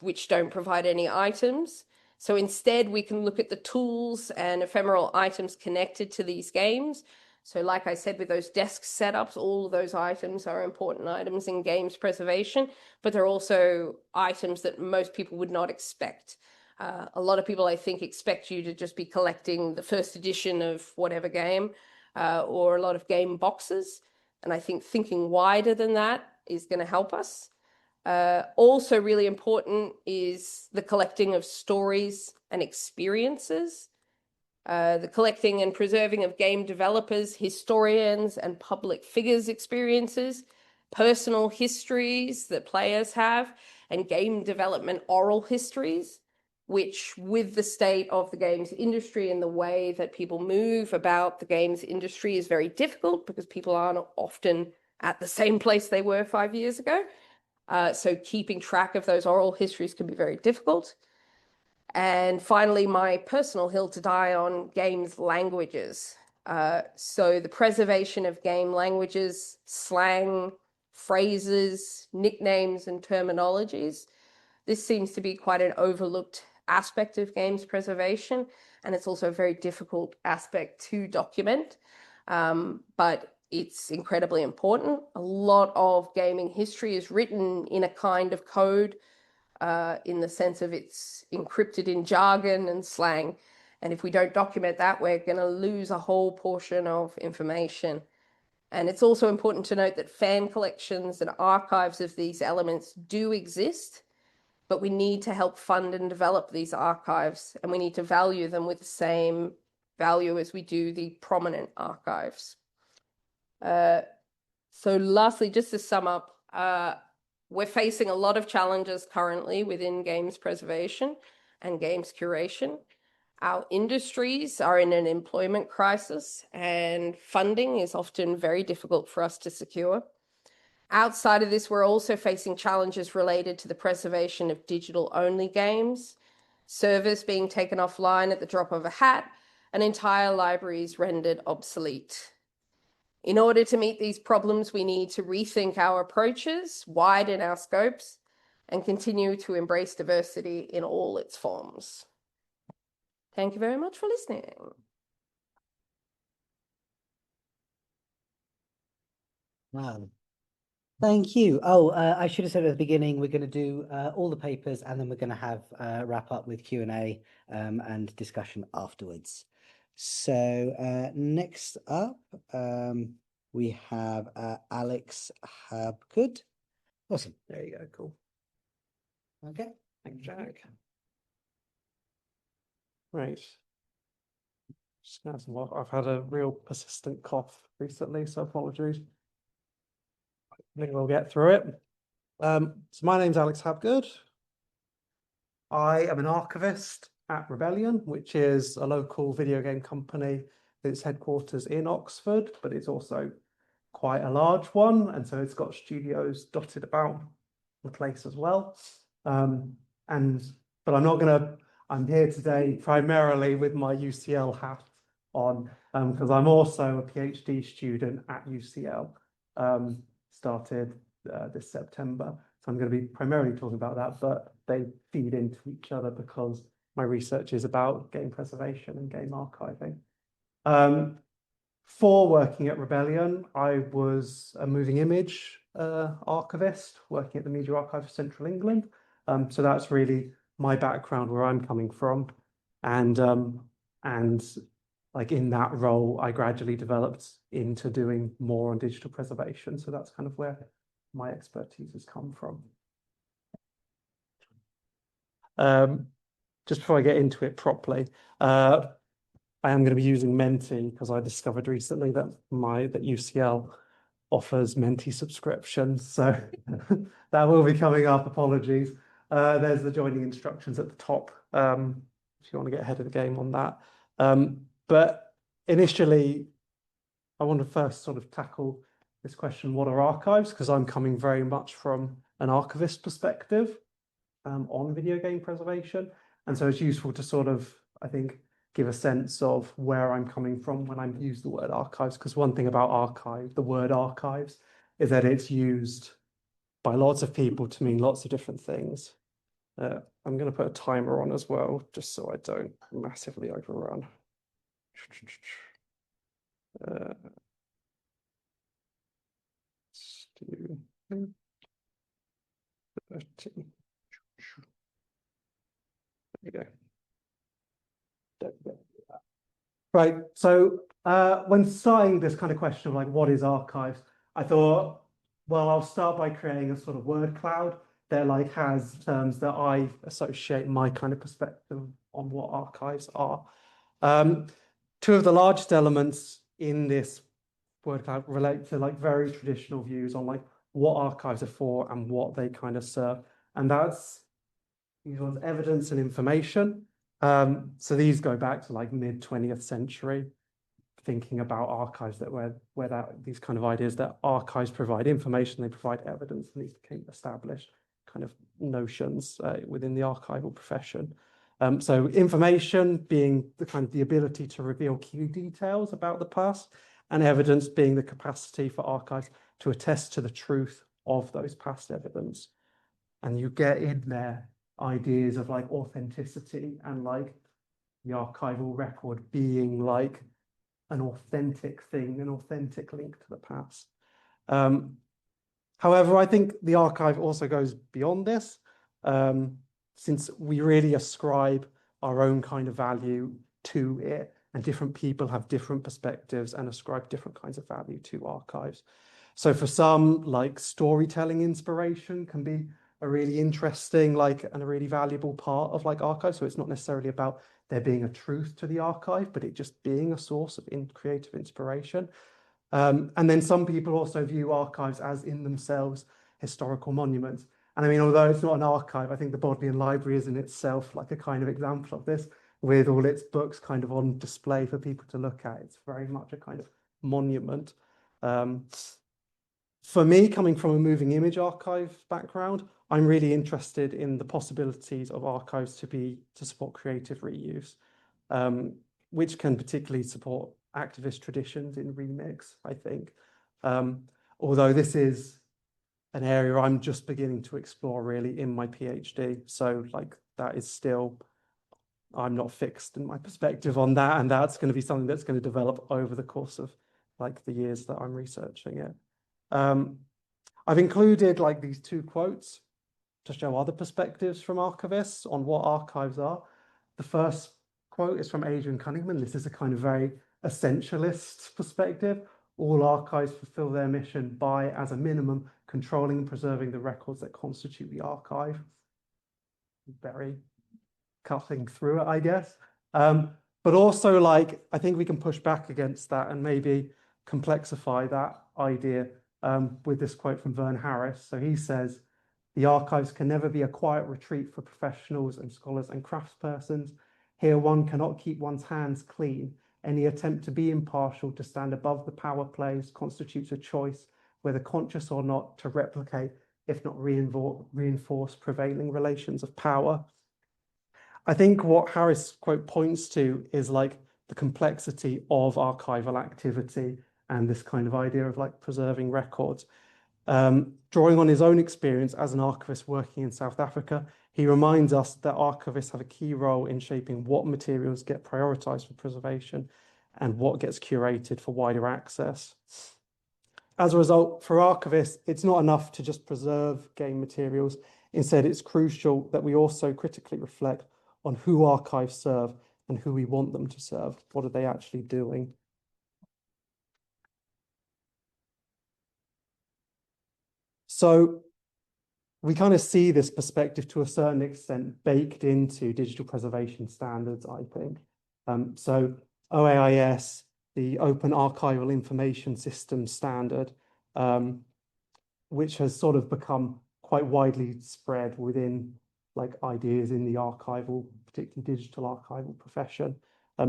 which don't provide any items. So instead, we can look at the tools and ephemeral items connected to these games. So like I said, with those desk setups, all of those items are important items in games preservation, but they're also items that most people would not expect. A lot of people, I think, expect you to just be collecting the first edition of whatever game, or a lot of game boxes. And I think thinking wider than that is going to help us. Also really important is the collecting of stories and experiences. The collecting and preserving of game developers, historians, and public figures' experiences, personal histories that players have, and game development oral histories, which, with the state of the games industry and the way that people move about the games industry, is very difficult because people aren't often at the same place they were 5 years ago. So keeping track of those oral histories can be very difficult. And finally, my personal hill to die on, games languages. So the preservation of game languages, slang, phrases, nicknames, and terminologies. This seems to be quite an overlooked aspect of games preservation, and it's also a very difficult aspect to document, but it's incredibly important. A lot of gaming history is written in a kind of code, in the sense of it's encrypted in jargon and slang. And if we don't document that, we're going to lose a whole portion of information. And it's also important to note that fan collections and archives of these elements do exist, but we need to help fund and develop these archives, and we need to value them with the same value as we do the prominent archives. So lastly, just to sum up, we're facing a lot of challenges currently within games preservation and games curation. Our industries are in an employment crisis, and funding is often very difficult for us to secure. Outside of this, we're also facing challenges related to the preservation of digital-only games, servers being taken offline at the drop of a hat, and entire libraries rendered obsolete. In order to meet these problems, we need to rethink our approaches, widen our scopes, and continue to embrace diversity in all its forms. Thank you very much for listening. Wow. Thank you. Oh, I should have said at the beginning, we're going to do all the papers, and then we're going to have wrap up with Q&A and discussion afterwards. So next up, we have Alex Habgood. Awesome. There you go. Cool. Okay. Thanks, Jack. Right. I've had a real persistent cough recently, so apologies. I think we'll get through it. So my name's Alex Habgood. I am an archivist at Rebellion, which is a local video game company. Its headquarters in Oxford, but it's also quite a large one, and so it's got studios dotted about the place as well. But I'm here today primarily with my UCL hat on, because I'm also a PhD student at UCL, started this September. So I'm going to be primarily talking about that, but they feed into each other because my research is about game preservation and game archiving. For working at Rebellion, I was a moving image archivist working at the Media Archive of Central England. So that's really my background, where I'm coming from. And like in that role, I gradually developed into doing more on digital preservation. So that's kind of where my expertise has come from. Just before I get into it properly, I am going to be using Menti because I discovered recently that UCL offers Menti subscriptions. So that will be coming up. Apologies. There's the joining instructions at the top if you want to get ahead of the game on that. But initially, I want to first sort of tackle this question, what are archives? Because I'm coming very much from an archivist perspective on video game preservation. And so it's useful to sort of, I think, give a sense of where I'm coming from when I use the word archives. Because one thing about the word archives, is that it's used by lots of people to mean lots of different things. I'm going to put a timer on as well, just so I don't massively overrun. Let's do 30. There you go. Right, so when starting this kind of question of like, what is archives? I thought, well, I'll start by creating a sort of word cloud that like has terms that I associate my kind of perspective on what archives are. Two of the largest elements in this word cloud relate to like very traditional views on like what archives are for and what they kind of serve. And that's these ones, evidence and information. So these go back to like mid 20th century, thinking about archives that where these kind of ideas that archives provide information, they provide evidence, and these became established kind of notions within the archival profession. So information being the ability to reveal key details about the past, and evidence being the capacity for archives to attest to the truth of those past evidence. And you get in there ideas of like authenticity and like the archival record being like an authentic thing, an authentic link to the past. However, I think the archive also goes beyond this, since we really ascribe our own kind of value to it, and different people have different perspectives and ascribe different kinds of value to archives. So for some, like storytelling inspiration can be a really interesting, and a really valuable part of archives. So it's not necessarily about there being a truth to the archive, but it just being a source of creative inspiration. And then some people also view archives as in themselves historical monuments. And I mean, although it's not an archive, I think the Bodleian Library is in itself like a kind of example of this, with all its books kind of on display for people to look at. It's very much a kind of monument. For me, coming from a moving image archive background, I'm really interested in the possibilities of archives to support creative reuse, which can particularly support activist traditions in remix, I think. Although this is an area I'm just beginning to explore really in my PhD. So that is still, I'm not fixed in my perspective on that. And that's going to be something that's going to develop over the course of the years that I'm researching it. I've included these two quotes to show other perspectives from archivists on what archives are. The first quote is from Adrian Cunningman. This is a kind of very essentialist perspective. All archives fulfill their mission by, as a minimum, controlling and preserving the records that constitute the archive. Very cutting through it, I guess. But also, I think we can push back against that and maybe complexify that idea with this quote from Vern Harris. So he says, "The archives can never be a quiet retreat for professionals and scholars and craftspersons. Here one cannot keep one's hands clean. Any attempt to be impartial, to stand above the power plays, constitutes a choice, whether conscious or not, to replicate, if not reinforce prevailing relations of power." I think what Harris' quote points to is the complexity of archival activity and this kind of idea of preserving records. Drawing on his own experience as an archivist working in South Africa, he reminds us that archivists have a key role in shaping what materials get prioritized for preservation and what gets curated for wider access. As a result, for archivists, it's not enough to just preserve game materials. Instead, it's crucial that we also critically reflect on who archives serve and who we want them to serve. What are they actually doing? So we kind of see this perspective to a certain extent baked into digital preservation standards, I think. So OAIS, the Open Archival Information System standard, which has sort of become quite widely spread within ideas in the archival, particularly digital archival profession,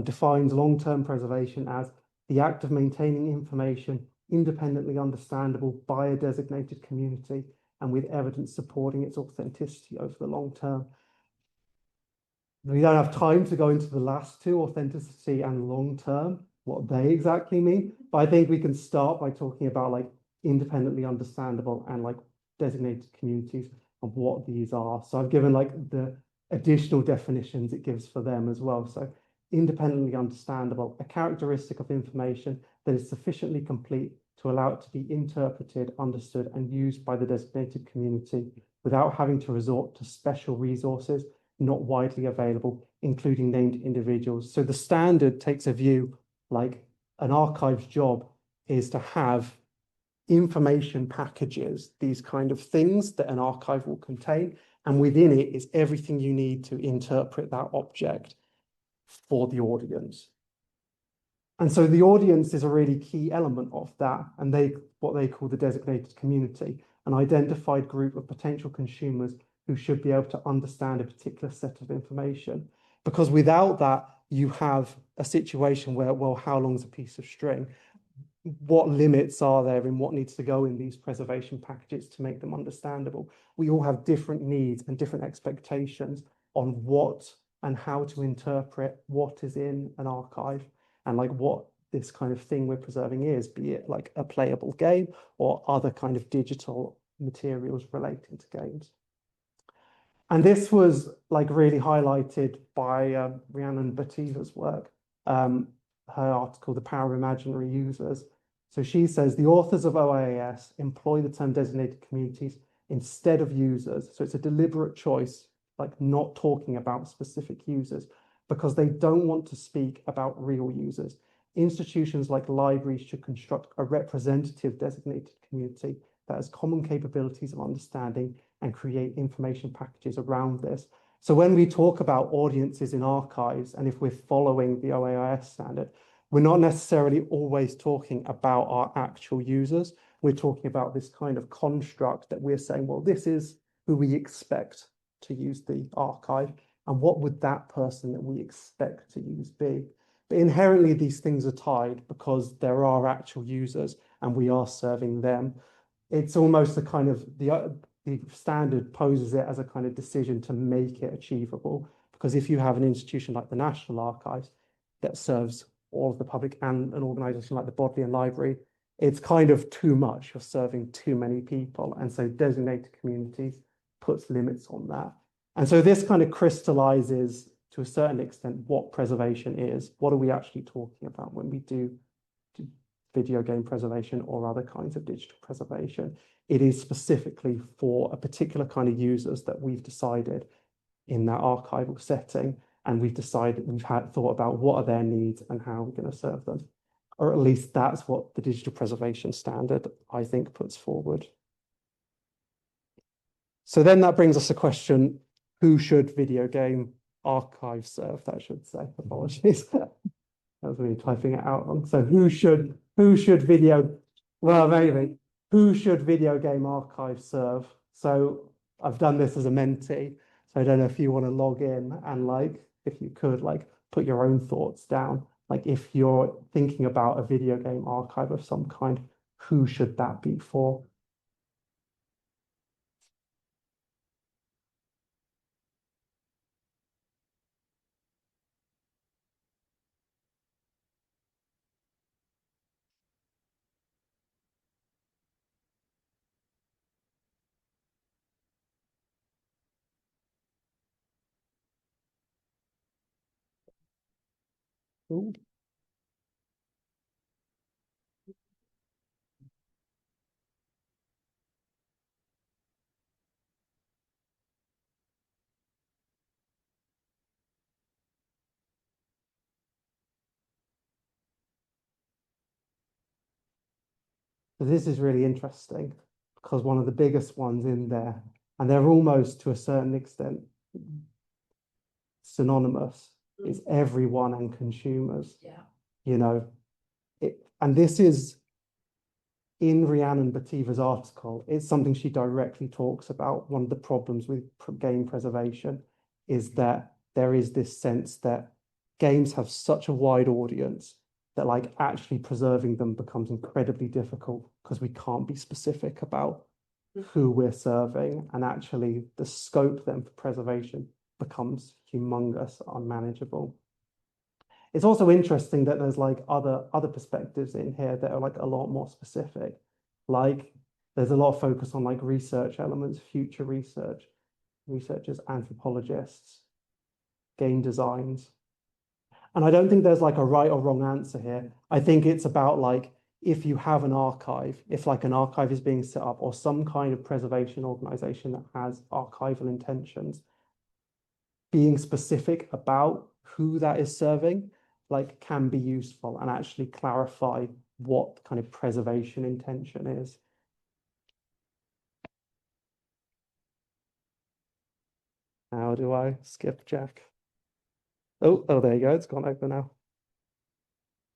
defines long-term preservation as the act of maintaining information independently understandable by a designated community and with evidence supporting its authenticity over the long term. We don't have time to go into the last two, authenticity and long term, what they exactly mean, but I think we can start by talking about independently understandable and designated communities and what these are. So I've given the additional definitions it gives for them as well. So independently understandable, a characteristic of information that is sufficiently complete to allow it to be interpreted, understood, and used by the designated community without having to resort to special resources not widely available, including named individuals. So the standard takes a view an archive's job is to have information packages, these kind of things that an archive will contain, and within it is everything you need to interpret that object for the audience. And so the audience is a really key element of that, and what they call the designated community, an identified group of potential consumers who should be able to understand a particular set of information. Because without that, you have a situation where, well, how long is a piece of string? What limits are there in what needs to go in these preservation packages to make them understandable? We all have different needs and different expectations on what and how to interpret what is in an archive and what this kind of thing we're preserving is, be it a playable game or other kind of digital materials relating to games. And this was really highlighted by Rhiannon Bativa's work, her article, The Power of Imaginary Users. So she says the authors of OAIS employ the term designated communities instead of users. So it's a deliberate choice, not talking about specific users, because they don't want to speak about real users. Institutions like libraries should construct a representative designated community that has common capabilities of understanding and create information packages around this. So when we talk about audiences in archives, and if we're following the OAIS standard, we're not necessarily always talking about our actual users. We're talking about this kind of construct that we're saying, well, this is who we expect to use the archive, and what would that person that we expect to use be? But inherently, these things are tied because there are actual users and we are serving them. It's almost a kind of, the standard poses it as a kind of decision to make it achievable. Because if you have an institution like the National Archives that serves all of the public and an organization like the Bodleian Library, it's kind of too much. You're serving too many people. And so designated communities puts limits on that. And so this kind of crystallizes to a certain extent what preservation is. What are we actually talking about when we do video game preservation or other kinds of digital preservation? It is specifically for a particular kind of users that we've decided in that archival setting, and we've thought about what are their needs and how we're going to serve them. Or at least that's what the digital preservation standard, I think, puts forward. So then that brings us a question, who should video game archive serve? That should say, apologies. That was me typing it out wrong. So who should video game archive serve? So I've done this as a mentee, so I don't know if you want to log in and if you could put your own thoughts down. If you're thinking about a video game archive of some kind, who should that be for? Ooh. So this is really interesting because one of the biggest ones in there, and they're almost to a certain extent synonymous, is everyone and consumers. Yeah. And this is in Rhiannon Bativa's article. It's something she directly talks about. One of the problems with game preservation is that there is this sense that games have such a wide audience that actually preserving them becomes incredibly difficult because we can't be specific about who we're serving, and actually the scope then for preservation becomes humongous, unmanageable. It's also interesting that there's other perspectives in here that are a lot more specific. There's a lot of focus on research elements, future researchers, anthropologists, game designs. And I don't think there's a right or wrong answer here. I think it's about if you have an archive, if an archive is being set up or some kind of preservation organization that has archival intentions, being specific about who that is serving can be useful and actually clarify what kind of preservation intention is. How do I skip Jack? Oh, there you go. It's gone over now.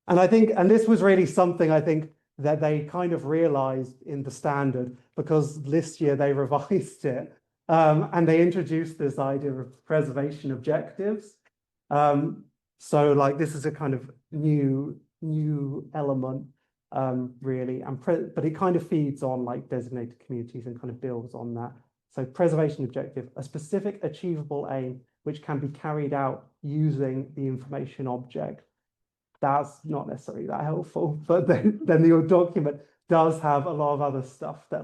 And I think, and this was really something I think that they kind of realized in the standard, because this year they revised it and they introduced this idea of preservation objectives. So this is a kind of new element, really, but it kind of feeds on designated communities and kind of builds on that. So preservation objective, a specific achievable aim which can be carried out using the information object. That's not necessarily that helpful, but then your document does have a lot of other stuff that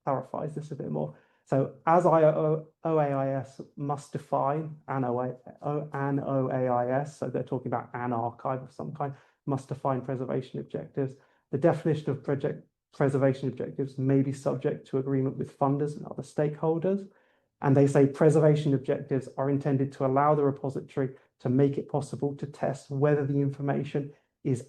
clarifies this a bit more. So as OAIS must define an OAIS, so they're talking about an archive of some kind, must define preservation objectives. The definition of preservation objectives may be subject to agreement with funders and other stakeholders. And they say preservation objectives are intended to allow the repository to make it possible to test whether the information is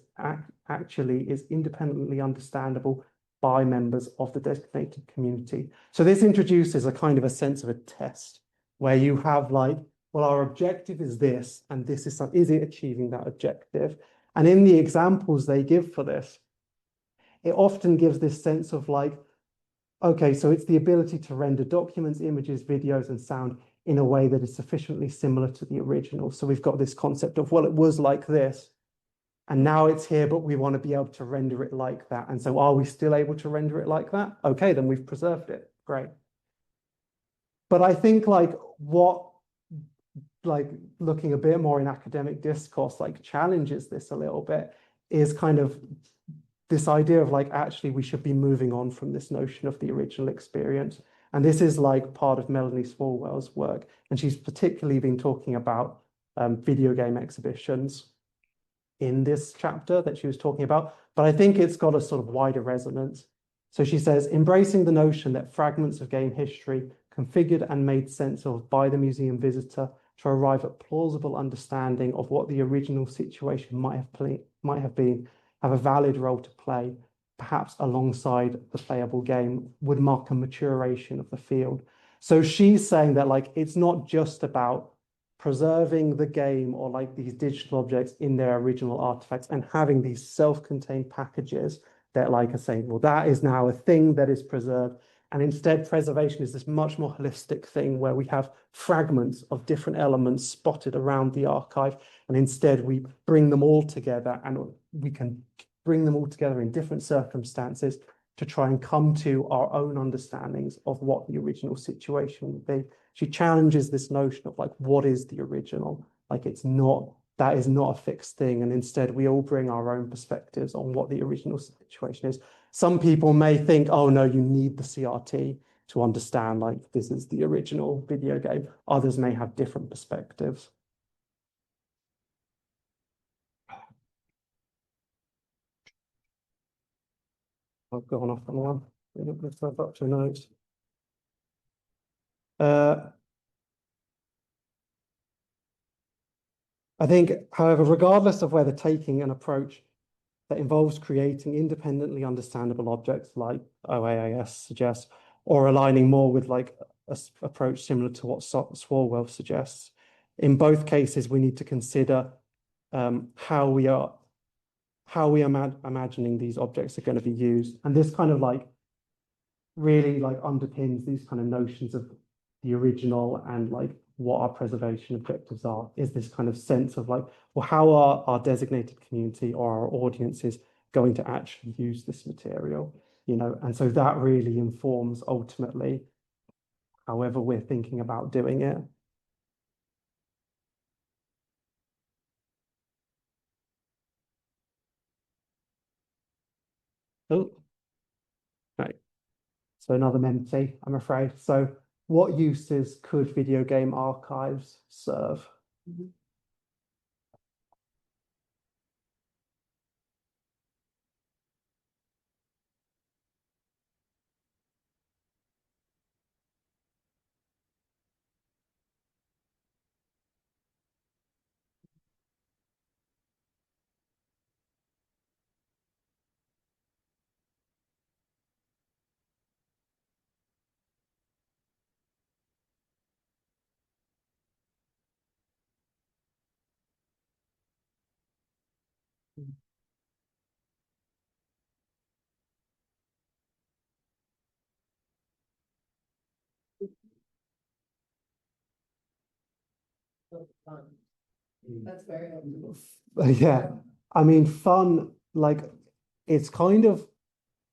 actually independently understandable by members of the designated community. So this introduces a kind of a sense of a test where you have like, well, our objective is this, and this is it achieving that objective? And in the examples they give for this, it often gives this sense of like, okay, so it's the ability to render documents, images, videos, and sound in a way that is sufficiently similar to the original. So we've got this concept of, well, it was like this, and now it's here, but we want to be able to render it like that. And so are we still able to render it like that? Okay, then we've preserved it. Great. But I think like looking a bit more in academic discourse, like challenges this a little bit, is kind of this idea of like, actually, we should be moving on from this notion of the original experience. And this is like part of Melanie Smallwell's work. And she's particularly been talking about video game exhibitions in this chapter that she was talking about. But I think it's got a sort of wider resonance. So she says, embracing the notion that fragments of game history configured and made sense of by the museum visitor to arrive at plausible understanding of what the original situation might have been, have a valid role to play, perhaps alongside the playable game, would mark a maturation of the field. So she's saying that like it's not just about preserving the game or like these digital objects in their original artifacts and having these self-contained packages that like are saying, well, that is now a thing that is preserved. And instead, preservation is this much more holistic thing where we have fragments of different elements spotted around the archive. And instead, we bring them all together, and we can bring them all together in different circumstances to try and come to our own understandings of what the original situation would be. She challenges this notion of like, what is the original? Like, that is not a fixed thing. And instead, we all bring our own perspectives on what the original situation is. Some people may think, oh no, you need the CRT to understand like this is the original video game. Others may have different perspectives. I've gone off on one. Let's have up to notes. I think, however, regardless of whether taking an approach that involves creating independently understandable objects like OAAS suggests, or aligning more with like an approach similar to what Swalwell suggests, in both cases, we need to consider how we are imagining these objects are going to be used. And this kind of like really like underpins these kind of notions of the original and like what our preservation objectives are, is this kind of sense of like, well, how are our designated community or our audiences going to actually use this material, you know? And so that really informs ultimately however we're thinking about doing it. Oh, right. So another Mempty, I'm afraid. So what uses could video game archives serve? That's very helpful. Yeah, I mean, fun, like it's kind of,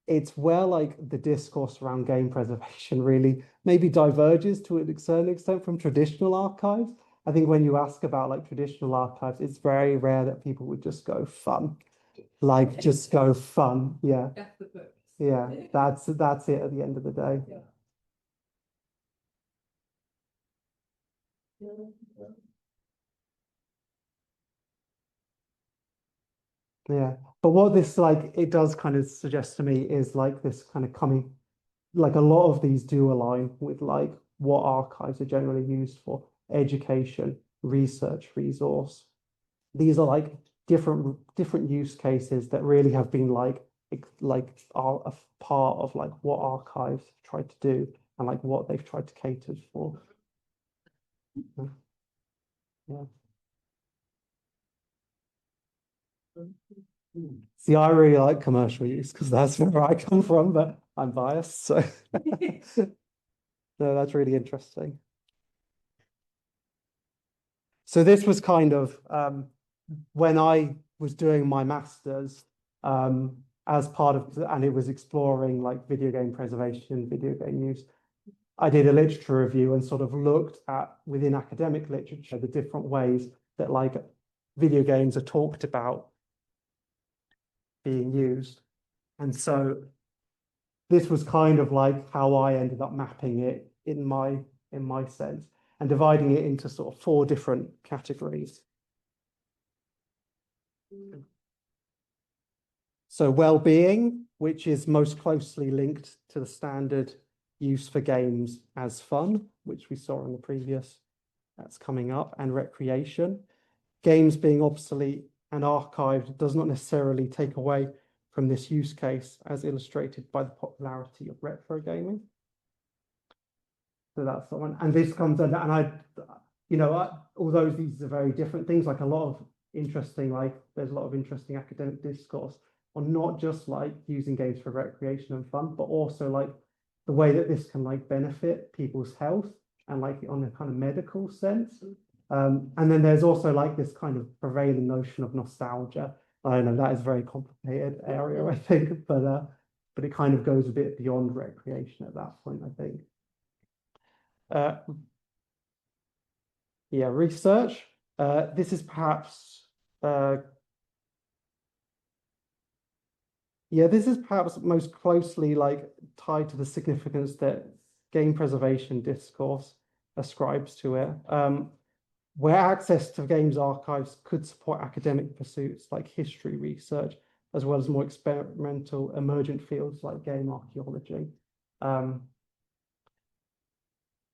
it's where like the discourse around game preservation really maybe diverges to a certain extent from traditional archives. I think when you ask about like traditional archives, it's very rare that people would just go fun, like just go fun. Yeah, That's the purpose. yeah, that's it at the end of the day. Yeah, but what this like it does kind of suggest to me is like this kind of coming, like a lot of these do align with like what archives are generally used for: education, research resource. These are like different use cases that really have been like are a part of like what archives tried to do and like what they've tried to cater for. Yeah. See, I really like commercial use because that's where I come from, but I'm biased, so no, that's really interesting. So this was kind of when I was doing my master's as part of, and it was exploring like video game preservation, video game use. I did a literature review and sort of looked at within academic literature the different ways that like video games are talked about being used. And so this was kind of like how I ended up mapping it in my sense and dividing it into sort of 4 different categories. So well-being, which is most closely linked to the standard use for games as fun, which we saw in the previous, that's coming up, and recreation. Games being obsolete and archived does not necessarily take away from this use case, as illustrated by the popularity of retro gaming. So that's the one. And this comes under, and although these are very different things, like a lot of interesting, like there's a lot of interesting academic discourse on not just like using games for recreation and fun, but also like the way that this can like benefit people's health and like on a kind of medical sense. And then there's also like this kind of prevailing notion of nostalgia. I don't know, that is a very complicated area, I think, but it kind of goes a bit beyond recreation at that point, I think. Yeah, research. This is perhaps most closely like tied to the significance that game preservation discourse ascribes to it. Where access to games archives could support academic pursuits like history research, as well as more experimental emergent fields like game archaeology.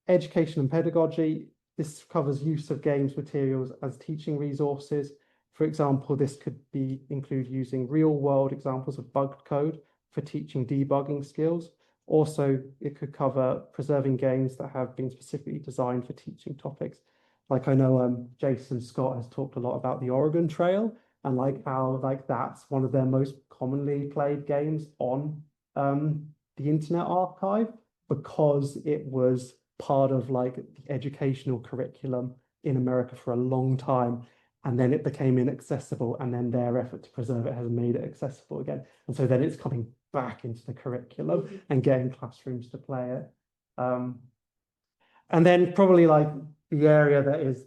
Education and pedagogy, this covers use of games materials as teaching resources. For example, this could include using real-world examples of bugged code for teaching debugging skills. Also, it could cover preserving games that have been specifically designed for teaching topics. Like I know Jason Scott has talked a lot about the Oregon Trail and like how like that's one of their most commonly played games on the Internet Archive because it was part of like the educational curriculum in America for a long time. And then it became inaccessible, and then their effort to preserve it has made it accessible again. And so then it's coming back into the curriculum and getting classrooms to play it. And then probably like the area that is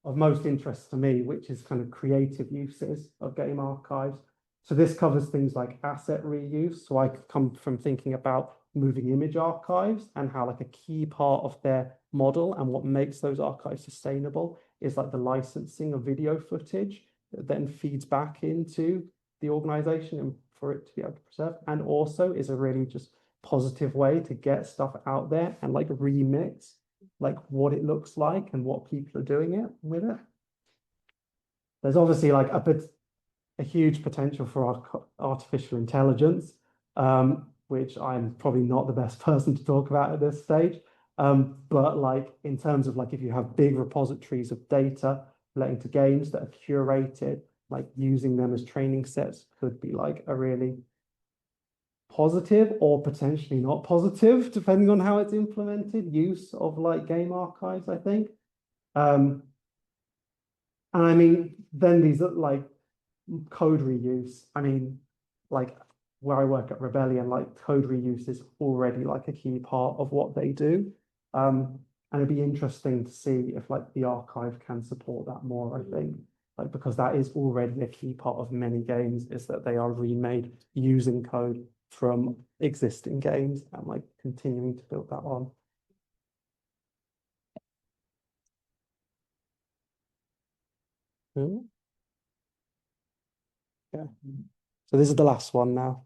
of most interest to me, which is kind of creative uses of game archives. So this covers things like asset reuse. So I come from thinking about moving image archives and how like a key part of their model and what makes those archives sustainable is like the licensing of video footage that then feeds back into the organization and for it to be able to preserve, and also is a really just positive way to get stuff out there and like remix like what it looks like and what people are doing it with it. There's obviously like a huge potential for artificial intelligence, which I'm probably not the best person to talk about at this stage. But like in terms of like if you have big repositories of data relating to games that are curated, like using them as training sets could be like a really positive or potentially not positive, depending on how it's implemented, use of like game archives, I think. And I mean, then these are like code reuse. I mean, like where I work at Rebellion, like code reuse is already like a key part of what they do. And it'd be interesting to see if like the archive can support that more, I think. Like because that is already a key part of many games, is that they are remade using code from existing games and like continuing to build that on. Yeah. So this is the last one now.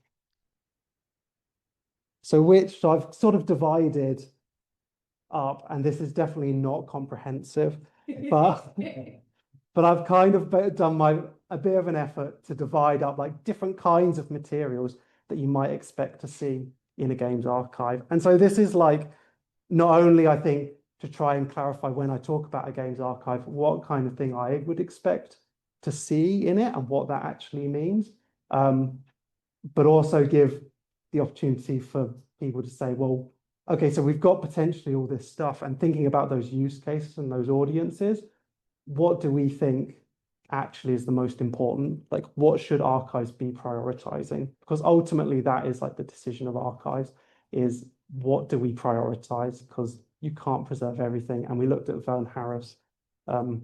So which I've sort of divided up, and this is definitely not comprehensive, but I've kind of done a bit of an effort to divide up like different kinds of materials that you might expect to see in a games archive. And so this is like not only, I think, to try and clarify when I talk about a games archive, what kind of thing I would expect to see in it and what that actually means, but also give the opportunity for people to say, well, okay, so we've got potentially all this stuff, and thinking about those use cases and those audiences, what do we think actually is the most important? Like, what should archives be prioritizing? Because ultimately that is like the decision of archives, is what do we prioritize? Because you can't preserve everything. And we looked at Vern Harris, the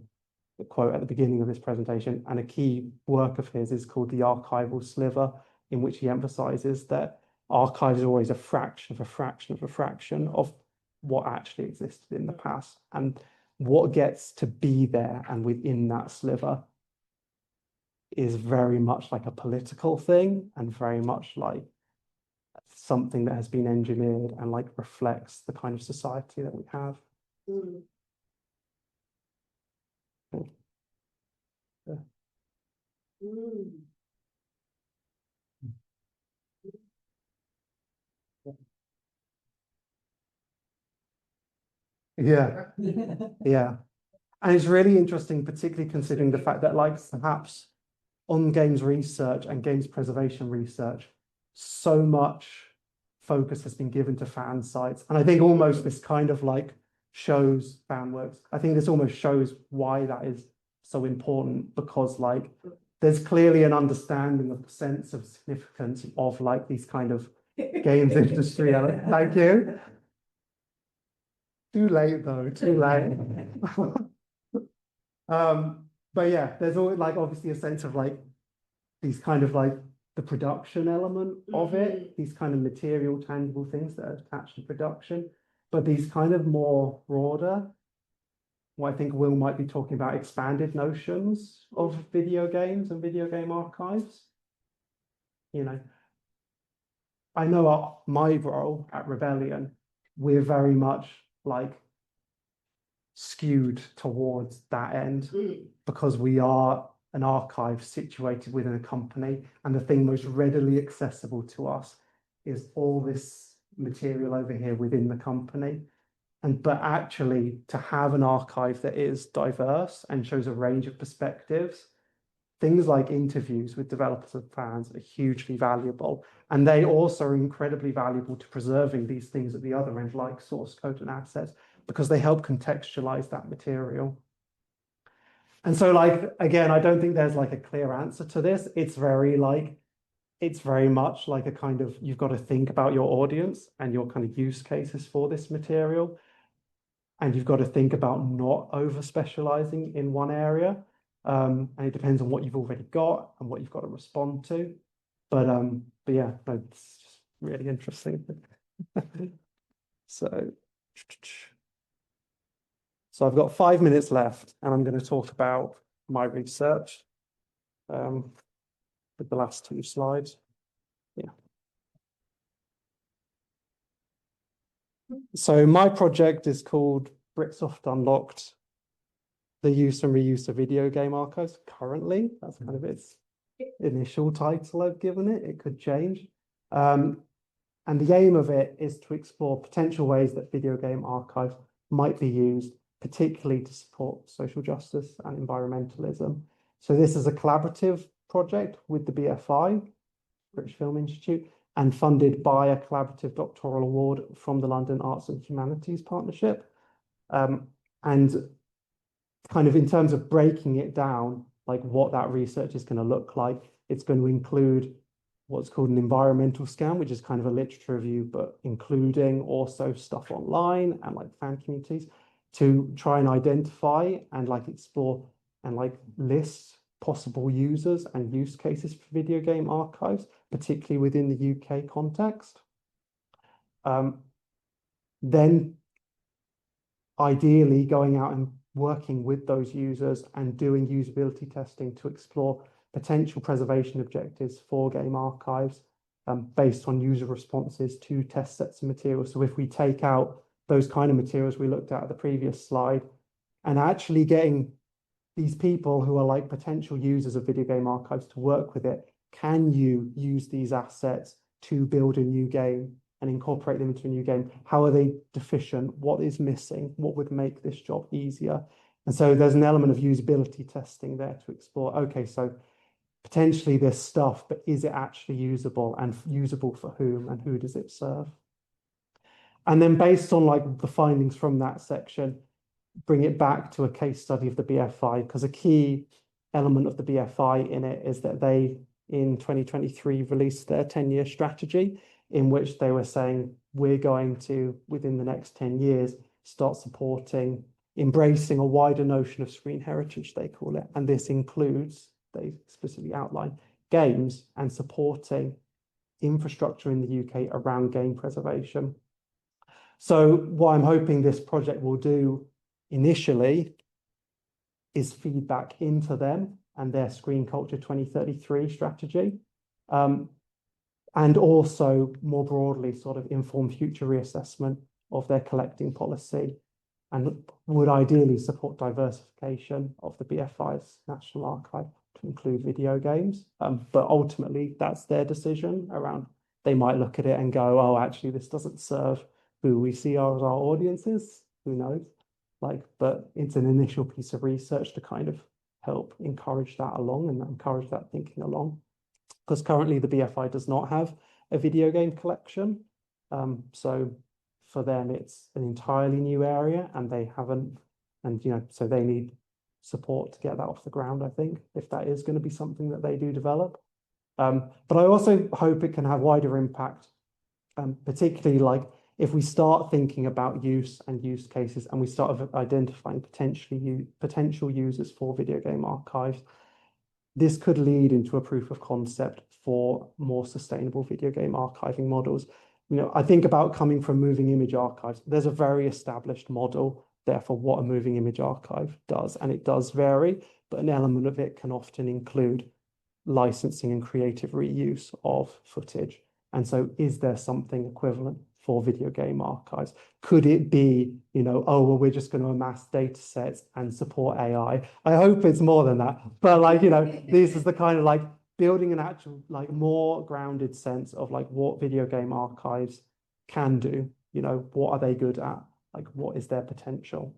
quote at the beginning of this presentation, and a key work of his is called The Archival Sliver, in which he emphasizes that archives are always a fraction of a fraction of a fraction of what actually existed in the past. And what gets to be there and within that sliver is very much like a political thing and very much like something that has been engineered and like reflects the kind of society that we have. Mm. Yeah. Mm. Yeah, yeah. And it's really interesting, particularly considering the fact that like perhaps on games research and games preservation research, so much focus has been given to fan sites. And I think almost this kind of like shows fan works. I think this almost shows why that is so important, because like there's clearly an understanding of the sense of significance of like these kind of games industry. Thank you. Too late though, too late. But yeah, there's always like obviously a sense of like these kind of like the production element of it, these kind of material, tangible things that are attached to production, but these kind of more broader, what I think Will might be talking about, expanded notions of video games and video game archives. You know, I know my role at Rebellion, we're very much like skewed towards that end because we are an archive situated within a company, and the thing most readily accessible to us is all this material over here within the company. But actually to have an archive that is diverse and shows a range of perspectives, things like interviews with developers and fans are hugely valuable. And they also are incredibly valuable to preserving these things at the other end, like source code and assets, because they help contextualize that material. And so like, again, I don't think there's like a clear answer to this. It's very much like a kind of, you've got to think about your audience and your kind of use cases for this material. And you've got to think about not over specializing in one area. And it depends on what you've already got and what you've got to respond to. But yeah, it's just really interesting. So I've got 5 minutes left, and I'm going to talk about my research with the last 2 slides. Yeah. So my project is called Bricksoft Unlocked: The Use and Reuse of Video Game Archives. Currently, that's kind of its initial title I've given it. It could change. And the aim of it is to explore potential ways that video game archives might be used, particularly to support social justice and environmentalism. So this is a collaborative project with the BFI, British Film Institute, and funded by a collaborative doctoral award from the London Arts and Humanities Partnership. And kind of in terms of breaking it down, like what that research is going to look like, it's going to include what's called an environmental scan, which is kind of a literature review, but including also stuff online and like fan communities to try and identify and like explore and like list possible users and use cases for video game archives, particularly within the UK context. Then ideally going out and working with those users and doing usability testing to explore potential preservation objectives for game archives based on user responses to test sets of materials. So if we take out those kind of materials we looked at the previous slide, and actually getting these people who are like potential users of video game archives to work with it. Can you use these assets to build a new game and incorporate them into a new game? How are they deficient? What is missing? What would make this job easier? And so there's an element of usability testing there to explore. Okay, so potentially there's stuff, but is it actually usable, and usable for whom, and who does it serve? And then based on like the findings from that section, bring it back to a case study of the BFI, because a key element of the BFI in it is that they, in 2023, released their 10-year strategy, in which they were saying, we're going to, within the next 10 years, start supporting, embracing a wider notion of screen heritage, they call it. And this includes, they specifically outline, games and supporting infrastructure in the UK around game preservation. So what I'm hoping this project will do initially is feedback into them and their Screen Culture 2033 strategy, and also more broadly sort of inform future reassessment of their collecting policy, and would ideally support diversification of the BFI's National Archive to include video games. But ultimately, that's their decision around. They might look at it and go, oh, actually, this doesn't serve who we see as our audiences. Who knows? Like, but it's an initial piece of research to kind of help encourage that along and encourage that thinking along. Because currently the BFI does not have a video game collection. So for them, it's an entirely new area, and they haven't, and so they need support to get that off the ground, I think, if that is going to be something that they do develop. But I also hope it can have wider impact, particularly like if we start thinking about use and use cases, and we start identifying potential users for video game archives, this could lead into a proof of concept for more sustainable video game archiving models. I think about coming from moving image archives. There's a very established model there for what a moving image archive does, and it does vary, but an element of it can often include licensing and creative reuse of footage. And so is there something equivalent for video game archives? Could it be, oh, well, we're just going to amass data sets and support AI? I hope it's more than that. But this is the kind of like building an actual like more grounded sense of like what video game archives can do. What are they good at? Like, what is their potential?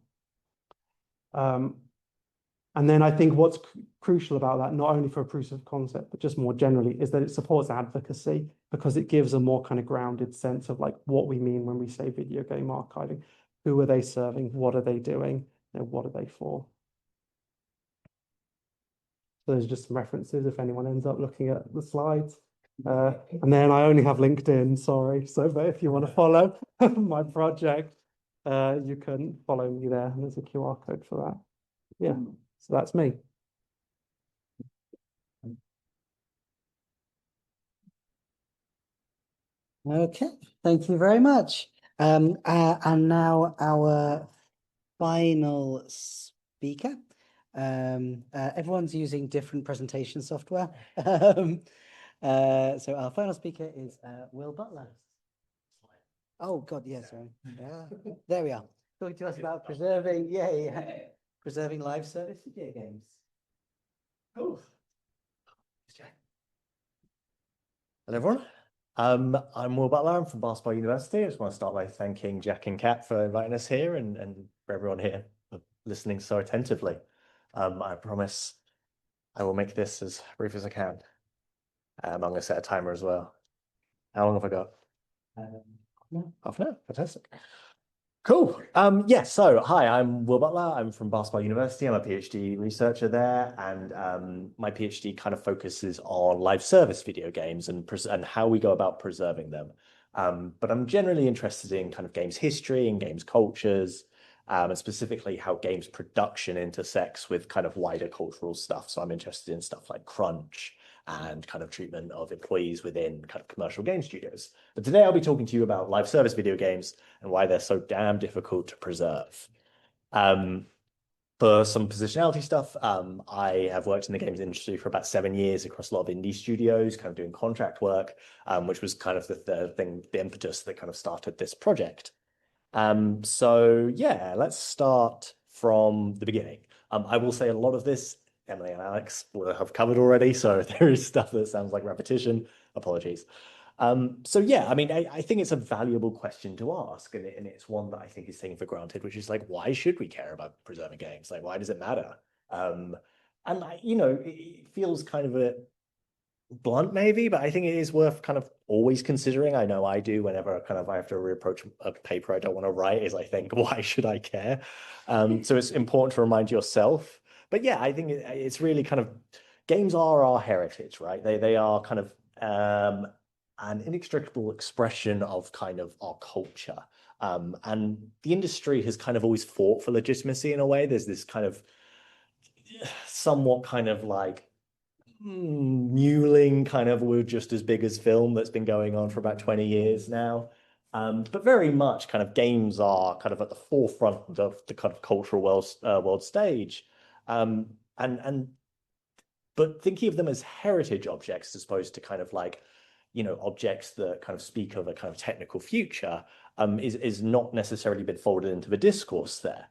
And then I think what's crucial about that, not only for a proof of concept, but just more generally, is that it supports advocacy, because it gives a more kind of grounded sense of like what we mean when we say video game archiving. Who are they serving? What are they doing? What are they for? So there's just some references if anyone ends up looking at the slides. And then I only have LinkedIn, sorry. So, but if you want to follow my project, you can follow me there. And there's a QR code for that. Yeah. So that's me. Okay, thank you very much. And now our final speaker. Everyone's using different presentation software. So our final speaker is Will Butler. Oh God, yes, sorry. There we are. Talking to us about preserving, preserving live service video games. Cool. Hello, everyone. I'm Will Butler. I'm from Bath University. I just want to start by thanking Jack and Kat for inviting us here, and for everyone here for listening so attentively. I promise I will make this as brief as I can. I'm going to set a timer as well. How long have I got? Half an hour. Fantastic. Cool. So hi, I'm Will Butler. I'm from Bath University. I'm a PhD researcher there, and my PhD kind of focuses on live service video games and how we go about preserving them. But I'm generally interested in kind of games history and games cultures, and specifically how games production intersects with kind of wider cultural stuff. So I'm interested in stuff like crunch and kind of treatment of employees within kind of commercial game studios. But today I'll be talking to you about live service video games and why they're so damn difficult to preserve. For some positionality stuff, I have worked in the games industry for about 7 years across a lot of indie studios, kind of doing contract work, which was kind of the impetus that kind of started this project. So yeah, let's start from the beginning. I will say a lot of this, Emily and Alex will have covered already, so if there is stuff that sounds like repetition, apologies. So yeah, I mean, I think it's a valuable question to ask, and it's one that I think is taken for granted, which is like, why should we care about preserving games? Like, why does it matter? And you know, it feels kind of a blunt maybe, but I think it is worth kind of always considering. I know I do whenever kind of I have to reapproach a paper I don't want to write, is I think, why should I care? So it's important to remind yourself. But yeah, I think it's really kind of, games are our heritage, right? They are kind of an inextricable expression of kind of our culture. And the industry has kind of always fought for legitimacy in a way. There's this kind of somewhat kind of like mewling kind of, we're just as big as film, that's been going on for about 20 years now. But very much kind of games are kind of at the forefront of the kind of cultural world stage. But thinking of them as heritage objects as opposed to kind of like, you know, objects that kind of speak of a kind of technical future is not necessarily been folded into the discourse there.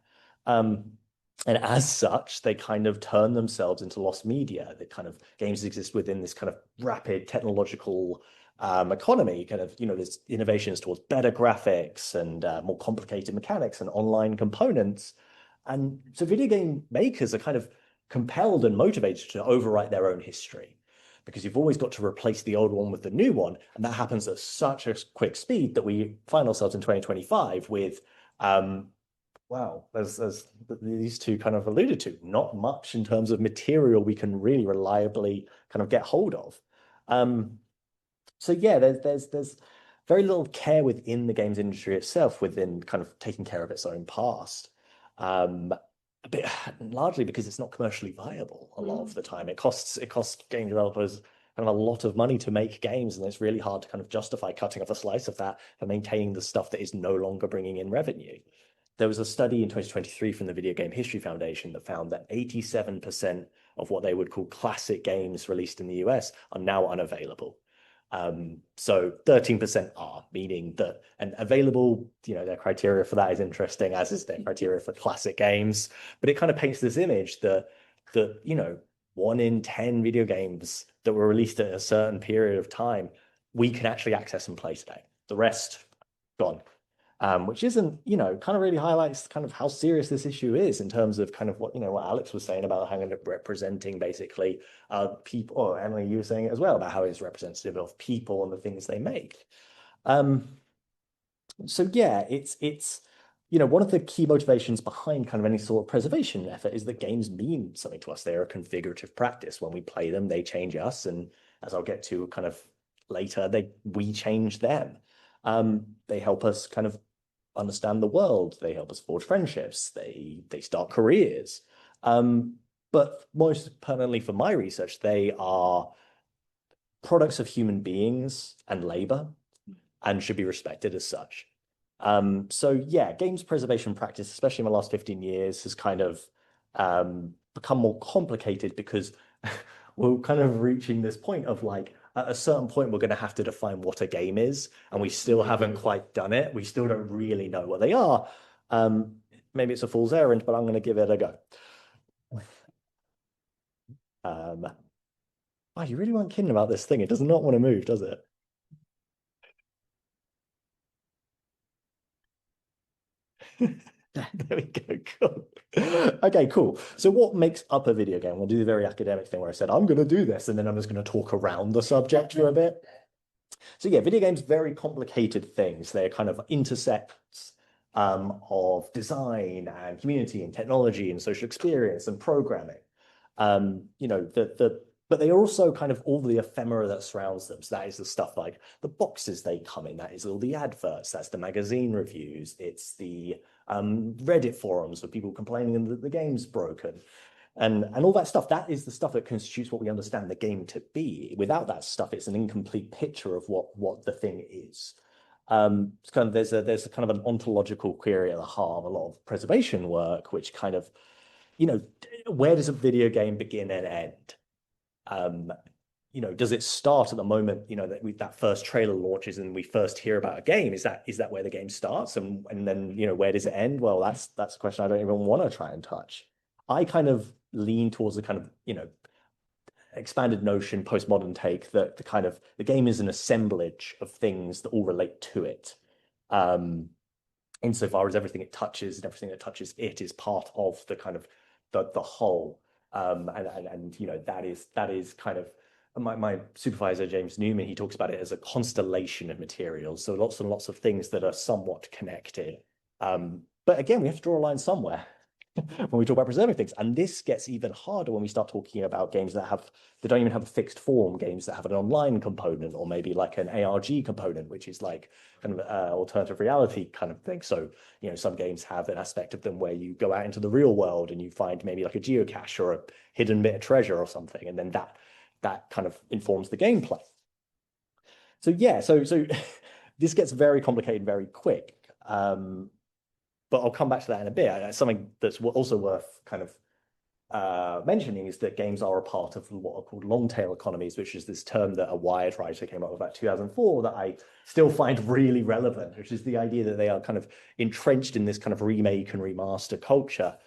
And as such, they kind of turn themselves into lost media. The kind of games exist within this kind of rapid technological economy, kind of, you know, there's innovations towards better graphics and more complicated mechanics and online components. And so video game makers are kind of compelled and motivated to overwrite their own history, because you've always got to replace the old one with the new one. And that happens at such a quick speed that we find ourselves in 2025 with, wow, as these two kind of alluded to, not much in terms of material we can really reliably kind of get hold of. So yeah, there's very little care within the games industry itself, within kind of taking care of its own past. A bit largely because it's not commercially viable a lot of the time. It costs game developers kind of a lot of money to make games, and it's really hard to kind of justify cutting off a slice of that and maintaining the stuff that is no longer bringing in revenue. There was a study in 2023 from the Video Game History Foundation that found that 87% of what they would call classic games released in the US are now unavailable. So 13% are, meaning that, and available, you know, their criteria for that is interesting, as is their criteria for classic games. But it kind of paints this image that you know, 1 in 10 video games that were released at a certain period of time, we can actually access and play today. The rest, gone. Which isn't, you know, kind of really highlights kind of how serious this issue is in terms of kind of what, you know, what Alex was saying about how kind of representing basically people, or Emily, you were saying it as well, about how it's representative of people and the things they make. So yeah, it's you know, one of the key motivations behind kind of any sort of preservation effort is that games mean something to us. They're a configurative practice. When we play them, they change us, and as I'll get to kind of later, we change them. They help us kind of understand the world. They help us forge friendships. They start careers. But most pertinently for my research, they are products of human beings and labor, and should be respected as such. So yeah, games preservation practice, especially in the last 15 years, has kind of become more complicated because we're kind of reaching this point of like, at a certain point, we're going to have to define what a game is, and we still haven't quite done it. We still don't really know what they are. Maybe it's a fool's errand, but I'm going to give it a go. Wow, you really weren't kidding about this thing. It does not want to move, does it? There we go. Cool. Okay, cool. So what makes up a video game? We'll do the very academic thing where I said, I'm going to do this, and then I'm just going to talk around the subject for a bit. So yeah, video games, very complicated things. They're kind of intersects of design and community and technology and social experience and programming. You know, but they are also kind of all the ephemera that surrounds them. So that is the stuff like the boxes they come in, that is all the adverts, that's the magazine reviews, it's the Reddit forums of people complaining that the game's broken. And all that stuff, that is the stuff that constitutes what we understand the game to be. Without that stuff, it's an incomplete picture of what the thing is. It's kind of, there's a kind of an ontological query at the heart of a lot of preservation work, which kind of, you know, where does a video game begin and end? does it start at the moment, that first trailer launches and we first hear about a game? Is that where the game starts? And then, where does it end? Well, that's a question I don't even want to try and touch. I kind of lean towards the kind of, expanded notion, postmodern take that the game is an assemblage of things that all relate to it. Insofar as everything it touches and everything that touches it is part of the kind of the whole. And that is kind of my supervisor, James Newman, he talks about it as a constellation of materials. So lots and lots of things that are somewhat connected. But again, we have to draw a line somewhere when we talk about preserving things. And this gets even harder when we start talking about games that don't even have a fixed form, games that have an online component, or maybe like an ARG component, which is like kind of alternative reality kind of thing. So, some games have an aspect of them where you go out into the real world and you find maybe like a geocache or a hidden bit of treasure or something. And then that kind of informs the gameplay. So yeah, so this gets very complicated very quick. But I'll come back to that in a bit. Something that's also worth kind of mentioning is that games are a part of what are called long tail economies, which is this term that a Wired writer came up with about 2004 that I still find really relevant, which is the idea that they are kind of entrenched in this kind of remake and remaster culture.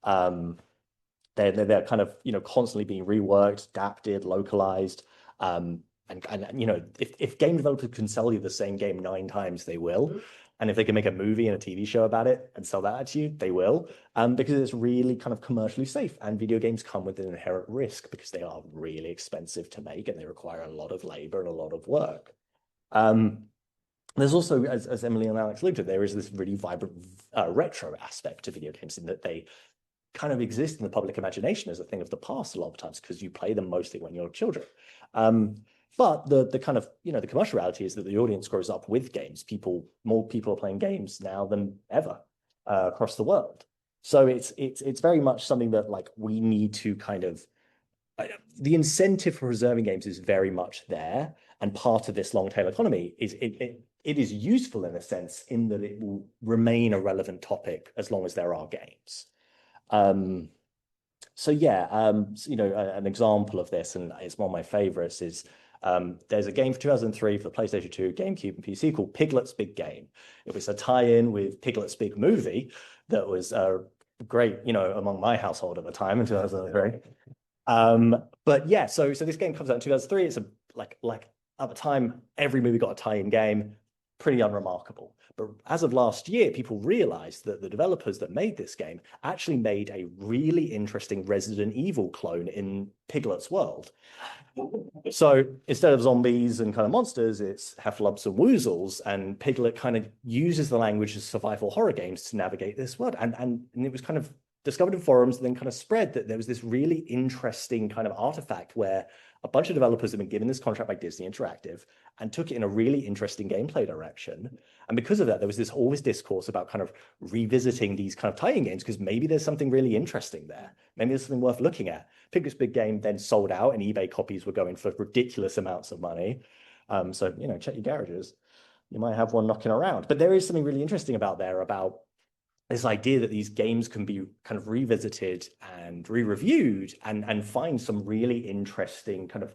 They're kind of constantly being reworked, adapted, localized. And if game developers can sell you the same game 9 times, they will. And if they can make a movie and a TV show about it and sell that to you, they will, because it's really kind of commercially safe. And video games come with an inherent risk because they are really expensive to make and they require a lot of labor and a lot of work. There's also, as Emily and Alex alluded to, there is this really vibrant retro aspect to video games in that they kind of exist in the public imagination as a thing of the past a lot of times because you play them mostly when you're children. But the kind of, the commercial reality is that the audience grows up with games. More people are playing games now than ever across the world. So it's very much something that like we need to kind of, the incentive for preserving games is very much there. And part of this long tail economy is it is useful in a sense in that it will remain a relevant topic as long as there are games. So yeah, an example of this, and it's one of my favorites, is there's a game for 2003 for the PlayStation 2, GameCube, and PC called Piglet's Big Game. It was a tie-in with Piglet's Big Movie that was great, among my household at the time in 2003. But yeah, so this game comes out in 2003. It's like at the time, every movie got a tie-in game, pretty unremarkable. But as of last year, people realized that the developers that made this game actually made a really interesting Resident Evil clone in Piglet's world. So instead of zombies and kind of monsters, it's heffalumps and woozles, and Piglet kind of uses the language of survival horror games to navigate this world. And it was kind of discovered in forums and then kind of spread that there was this really interesting kind of artifact where a bunch of developers have been given this contract by Disney Interactive and took it in a really interesting gameplay direction. And because of that, there was always discourse about kind of revisiting these kind of tie-in games because maybe there's something really interesting there. Maybe there's something worth looking at. Piglet's Big Game then sold out and eBay copies were going for ridiculous amounts of money. So, check your garages. You might have one knocking around. But there is something really interesting about this idea that these games can be kind of revisited and re-reviewed and find some really interesting kind of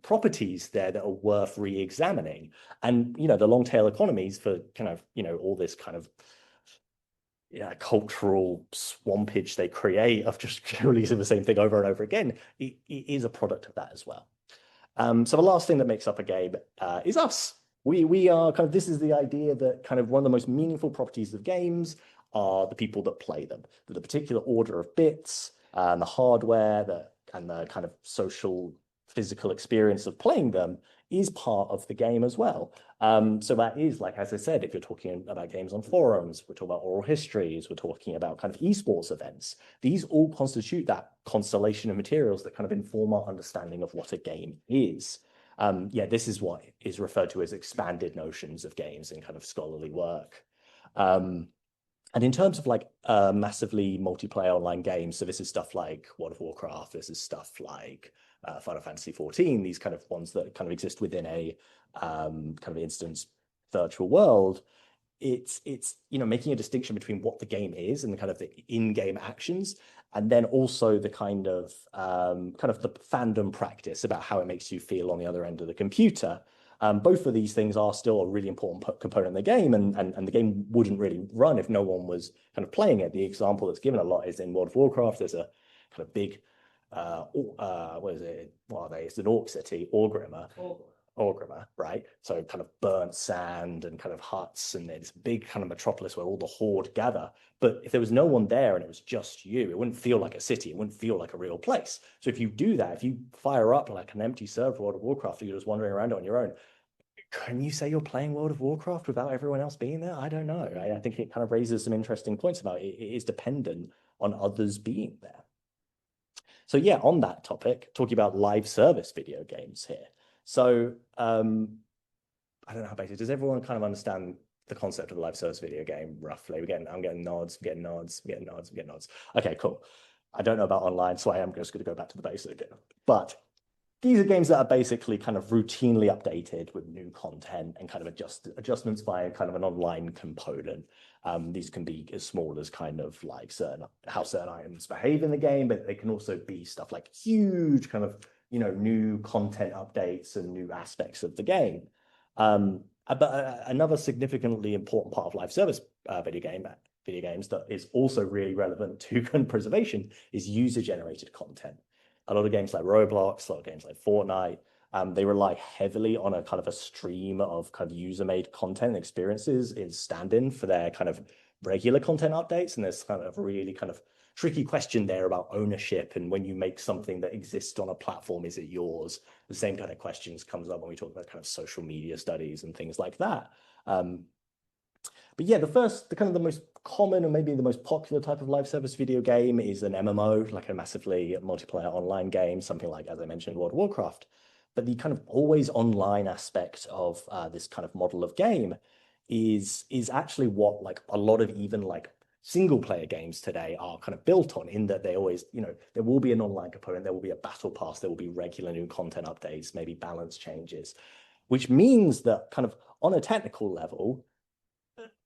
properties there that are worth re-examining. And the long tail economies for kind of all this kind of cultural swampage they create of just releasing the same thing over and over again, it is a product of that as well. So the last thing that makes up a game is us. We are kind of, this is the idea that kind of one of the most meaningful properties of games are the people that play them, that the particular order of bits and the hardware and the kind of social physical experience of playing them is part of the game as well. So that is, like, as I said, if you're talking about games on forums, we're talking about oral histories, we're talking about kind of esports events, these all constitute that constellation of materials that kind of inform our understanding of what a game is. This is what is referred to as expanded notions of games in kind of scholarly work. And in terms of like massively multiplayer online games, so this is stuff like World of Warcraft, this is stuff like Final Fantasy 14, these kind of ones that kind of exist within a kind of instance virtual world. it's making a distinction between what the game is and the kind of the in-game actions, and then also the kind of the fandom practice about how it makes you feel on the other end of the computer. Both of these things are still a really important component of the game, and the game wouldn't really run if no one was kind of playing it. The example that's given a lot is in World of Warcraft. There's a kind of big, what is it? What are they? It's an orc city, Orgrimmar, right? So kind of burnt sand and kind of huts, and it's a big kind of metropolis where all the horde gather. But if there was no one there and it was just you, it wouldn't feel like a city. It wouldn't feel like a real place. So if you do that, if you fire up like an empty server for World of Warcraft, you're just wandering around on your own, can you say you're playing World of Warcraft without everyone else being there? I don't know. I think it kind of raises some interesting points about it. It is dependent on others being there. So yeah, on that topic, talking about live service video games here. So I don't know how basic. Does everyone kind of understand the concept of a live service video game roughly? I'm getting nods, I'm getting nods. Okay, cool. I don't know about online, so I am just going to go back to the basics again. But these are games that are basically kind of routinely updated with new content and kind of adjustments via kind of an online component. These can be as small as kind of like how certain items behave in the game, but they can also be stuff like huge kind of new content updates and new aspects of the game. But another significantly important part of live service video games that is also really relevant to preservation is user-generated content. A lot of games like Roblox, a lot of games like Fortnite, they rely heavily on a kind of a stream of kind of user-made content and experiences in stand-in for their kind of regular content updates. And there's kind of a really kind of tricky question there about ownership, and when you make something that exists on a platform, is it yours? The same kind of questions comes up when we talk about kind of social media studies and things like that. But yeah, the most common and maybe the most popular type of live service video game is an MMO, like a massively multiplayer online game, something like, as I mentioned, World of Warcraft. But the kind of always online aspect of this kind of model of game is actually what like a lot of even like single player games today are kind of built on, in that they always, there will be an online component, there will be a battle pass, there will be regular new content updates, maybe balance changes, which means that kind of on a technical level,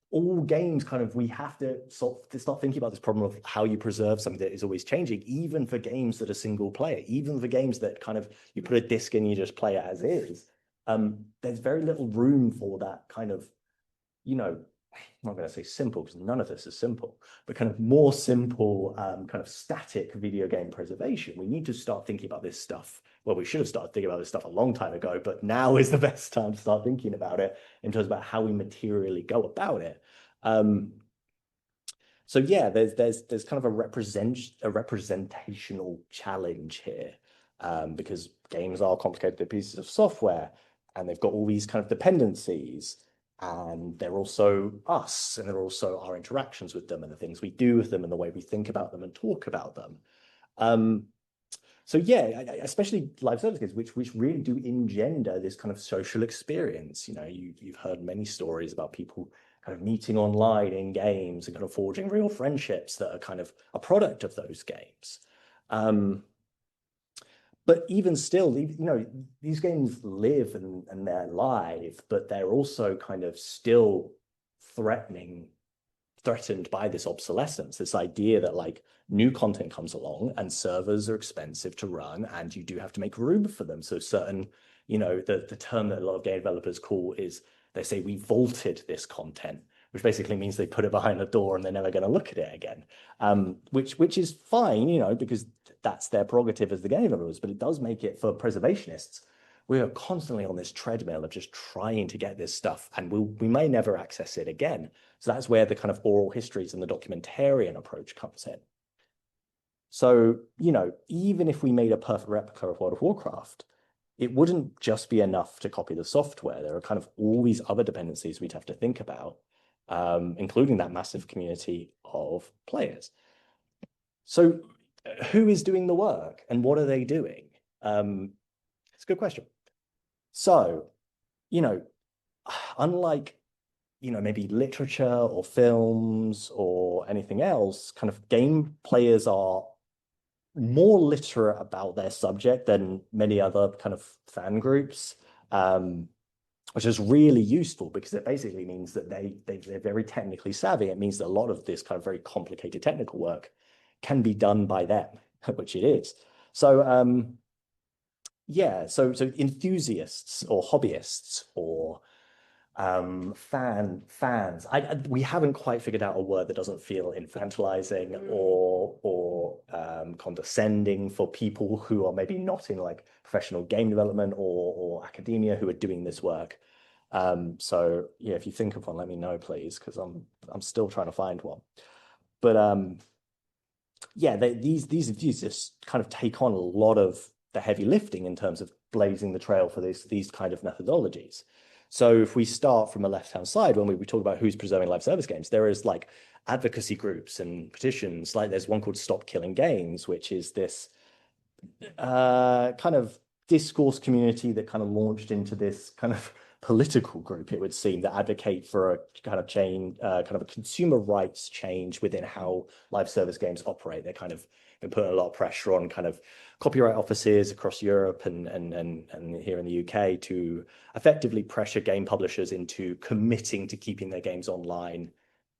all games we have to start thinking about this problem of how you preserve something that is always changing, even for games that are single player, even for games that kind of you put a disc in, you just play it as is. There's very little room for that kind of, I'm not going to say simple because none of this is simple, but kind of more simple, kind of static video game preservation. We need to start thinking about this stuff. Well, we should have started thinking about this stuff a long time ago, but now is the best time to start thinking about it in terms of how we materially go about it. So yeah, there's kind of a representational challenge here, because games are complicated pieces of software, and they've got all these kind of dependencies. And they're also us, and they're also our interactions with them and the things we do with them and the way we think about them and talk about them. So yeah, especially live service games, which really do engender this kind of social experience. You've heard many stories about people kind of meeting online in games and kind of forging real friendships that are kind of a product of those games. But even still, these games live and they're live, but they're also kind of still threatened by this obsolescence, this idea that like new content comes along and servers are expensive to run and you do have to make room for them. So certain, the term that a lot of game developers call is, they say we vaulted this content, which basically means they put it behind a door and they're never going to look at it again, which is fine, because that's their prerogative as the game developers, but it does make it for preservationists. We are constantly on this treadmill of just trying to get this stuff, and we may never access it again. So that's where the kind of oral histories and the documentarian approach comes in. So, even if we made a perfect replica of World of Warcraft, it wouldn't just be enough to copy the software. There are kind of all these other dependencies we'd have to think about, including that massive community of players. So who is doing the work and what are they doing? It's a good question. So, unlike, maybe literature or films or anything else, kind of game players are more literate about their subject than many other kind of fan groups. which is really useful because it basically means that they're very technically savvy. It means that a lot of this kind of very complicated technical work can be done by them, which it is. So yeah, so enthusiasts or hobbyists or fans. We haven't quite figured out a word that doesn't feel infantilizing or condescending for people who are maybe not in like professional game development or academia who are doing this work. So yeah, if you think of one, let me know, please, because I'm still trying to find one. But yeah, these enthusiasts kind of take on a lot of the heavy lifting in terms of blazing the trail for these kind of methodologies. So if we start from the left-hand side, when we talk about who's preserving live service games, there is like advocacy groups and petitions. Like there's one called Stop Killing Games, which is this kind of discourse community that kind of launched into this kind of political group, it would seem, that advocate for a kind of kind of a consumer rights change within how live service games operate. They're kind of been putting a lot of pressure on kind of copyright offices across Europe and here in the UK to effectively pressure game publishers into committing to keeping their games online,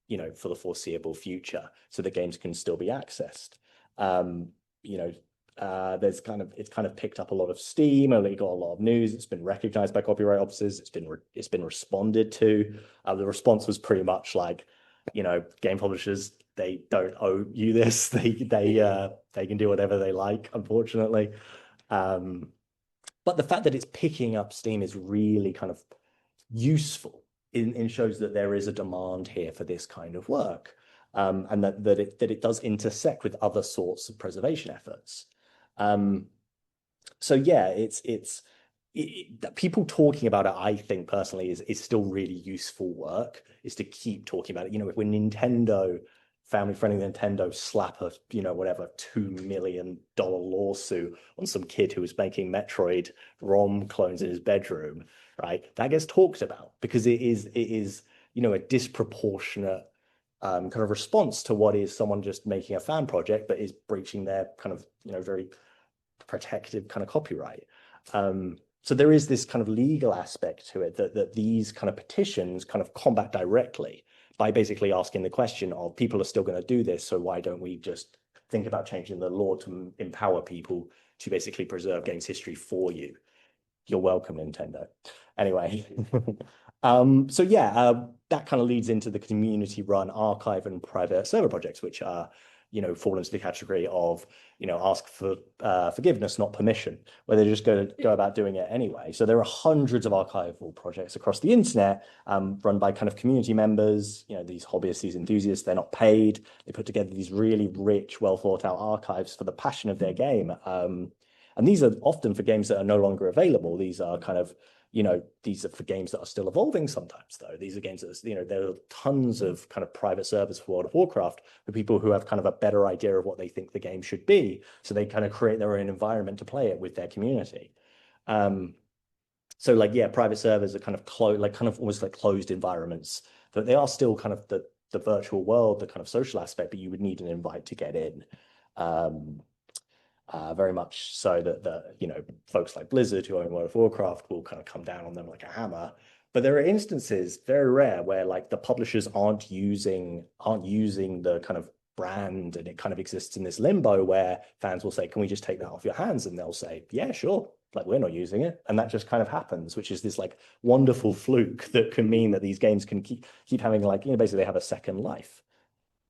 you know, for the foreseeable future, so the games can still be accessed. You know, it's kind of picked up a lot of steam. It got a lot of news. It's been recognized by copyright offices. It's been responded to. The response was pretty much like, you know, game publishers, they don't owe you this. They can do whatever they like, unfortunately. But the fact that it's picking up steam is really kind of useful in shows that there is a demand here for this kind of work, and that it does intersect with other sorts of preservation efforts. So yeah, people talking about it, I think personally is still really useful work, is to keep talking about it. You know, when Nintendo, family-friendly Nintendo, slap a, you know, whatever $2 million lawsuit on some kid who was making Metroid ROM clones in his bedroom, right? That gets talked about because it is, you know, a disproportionate kind of response to what is someone just making a fan project, but is breaching their kind of, you know, very protective kind of copyright. So there is this kind of legal aspect to it that these kind of petitions kind of combat directly by basically asking the question of, people are still going to do this, so why don't we just think about changing the law to empower people to basically preserve games history for you? You're welcome, Nintendo. Anyway, so yeah, that kind of leads into the community-run archive and private server projects, which are, you know, fall into the category of, you know, ask for forgiveness, not permission, where they just go about doing it anyway. So there are hundreds of archival projects across the internet, run by kind of community members, you know, these hobbyists, these enthusiasts. They're not paid. They put together these really rich, well thought out archives for the passion of their game. And these are often for games that are no longer available. These are kind of, you know, these are for games that are still evolving sometimes, though. These are games that, you know, there are tons of kind of private servers for World of Warcraft for people who have kind of a better idea of what they think the game should be. So they kind of create their own environment to play it with their community. So like, yeah, private servers are kind of almost like closed environments, but they are still kind of the virtual world, the kind of social aspect, but you would need an invite to get in. Very much so that you know, folks like Blizzard who own World of Warcraft will kind of come down on them like a hammer. But there are instances, very rare, where like the publishers aren't using the kind of brand, and it kind of exists in this limbo where fans will say, can we just take that off your hands? And they'll say, yeah, sure. Like, we're not using it. And that just kind of happens, which is this like wonderful fluke that can mean that these games can keep having, like, you know, basically they have a second life,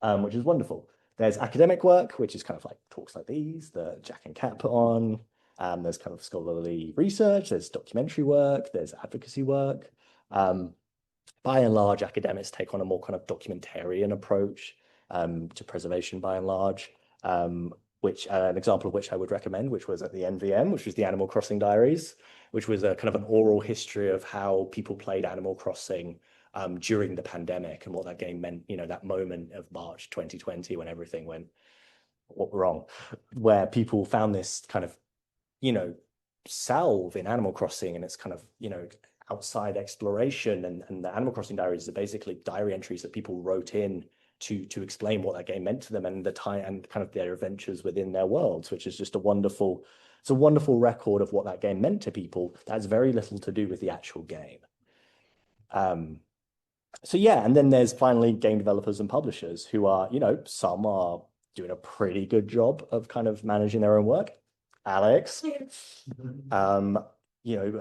which is wonderful. There's academic work, which is kind of like talks like these that Jack and Kat put on. There's kind of scholarly research, there's documentary work, there's advocacy work. By and large, academics take on a more kind of documentarian approach to preservation by and large, which an example of which I would recommend, which was at the NVM, which was the Animal Crossing Diaries, which was a kind of an oral history of how people played Animal Crossing during the pandemic and what that game meant, you know, that moment of March 2020 when everything went wrong, where people found this kind of, you know, salve in Animal Crossing and it's kind of, you know, outside exploration. And the Animal Crossing Diaries are basically diary entries that people wrote in to explain what that game meant to them and the time and kind of their adventures within their worlds, which is just a wonderful record of what that game meant to people. That has very little to do with the actual game. So yeah, and then there's finally game developers and publishers who are, some are doing a pretty good job of kind of managing their own work. Alex, and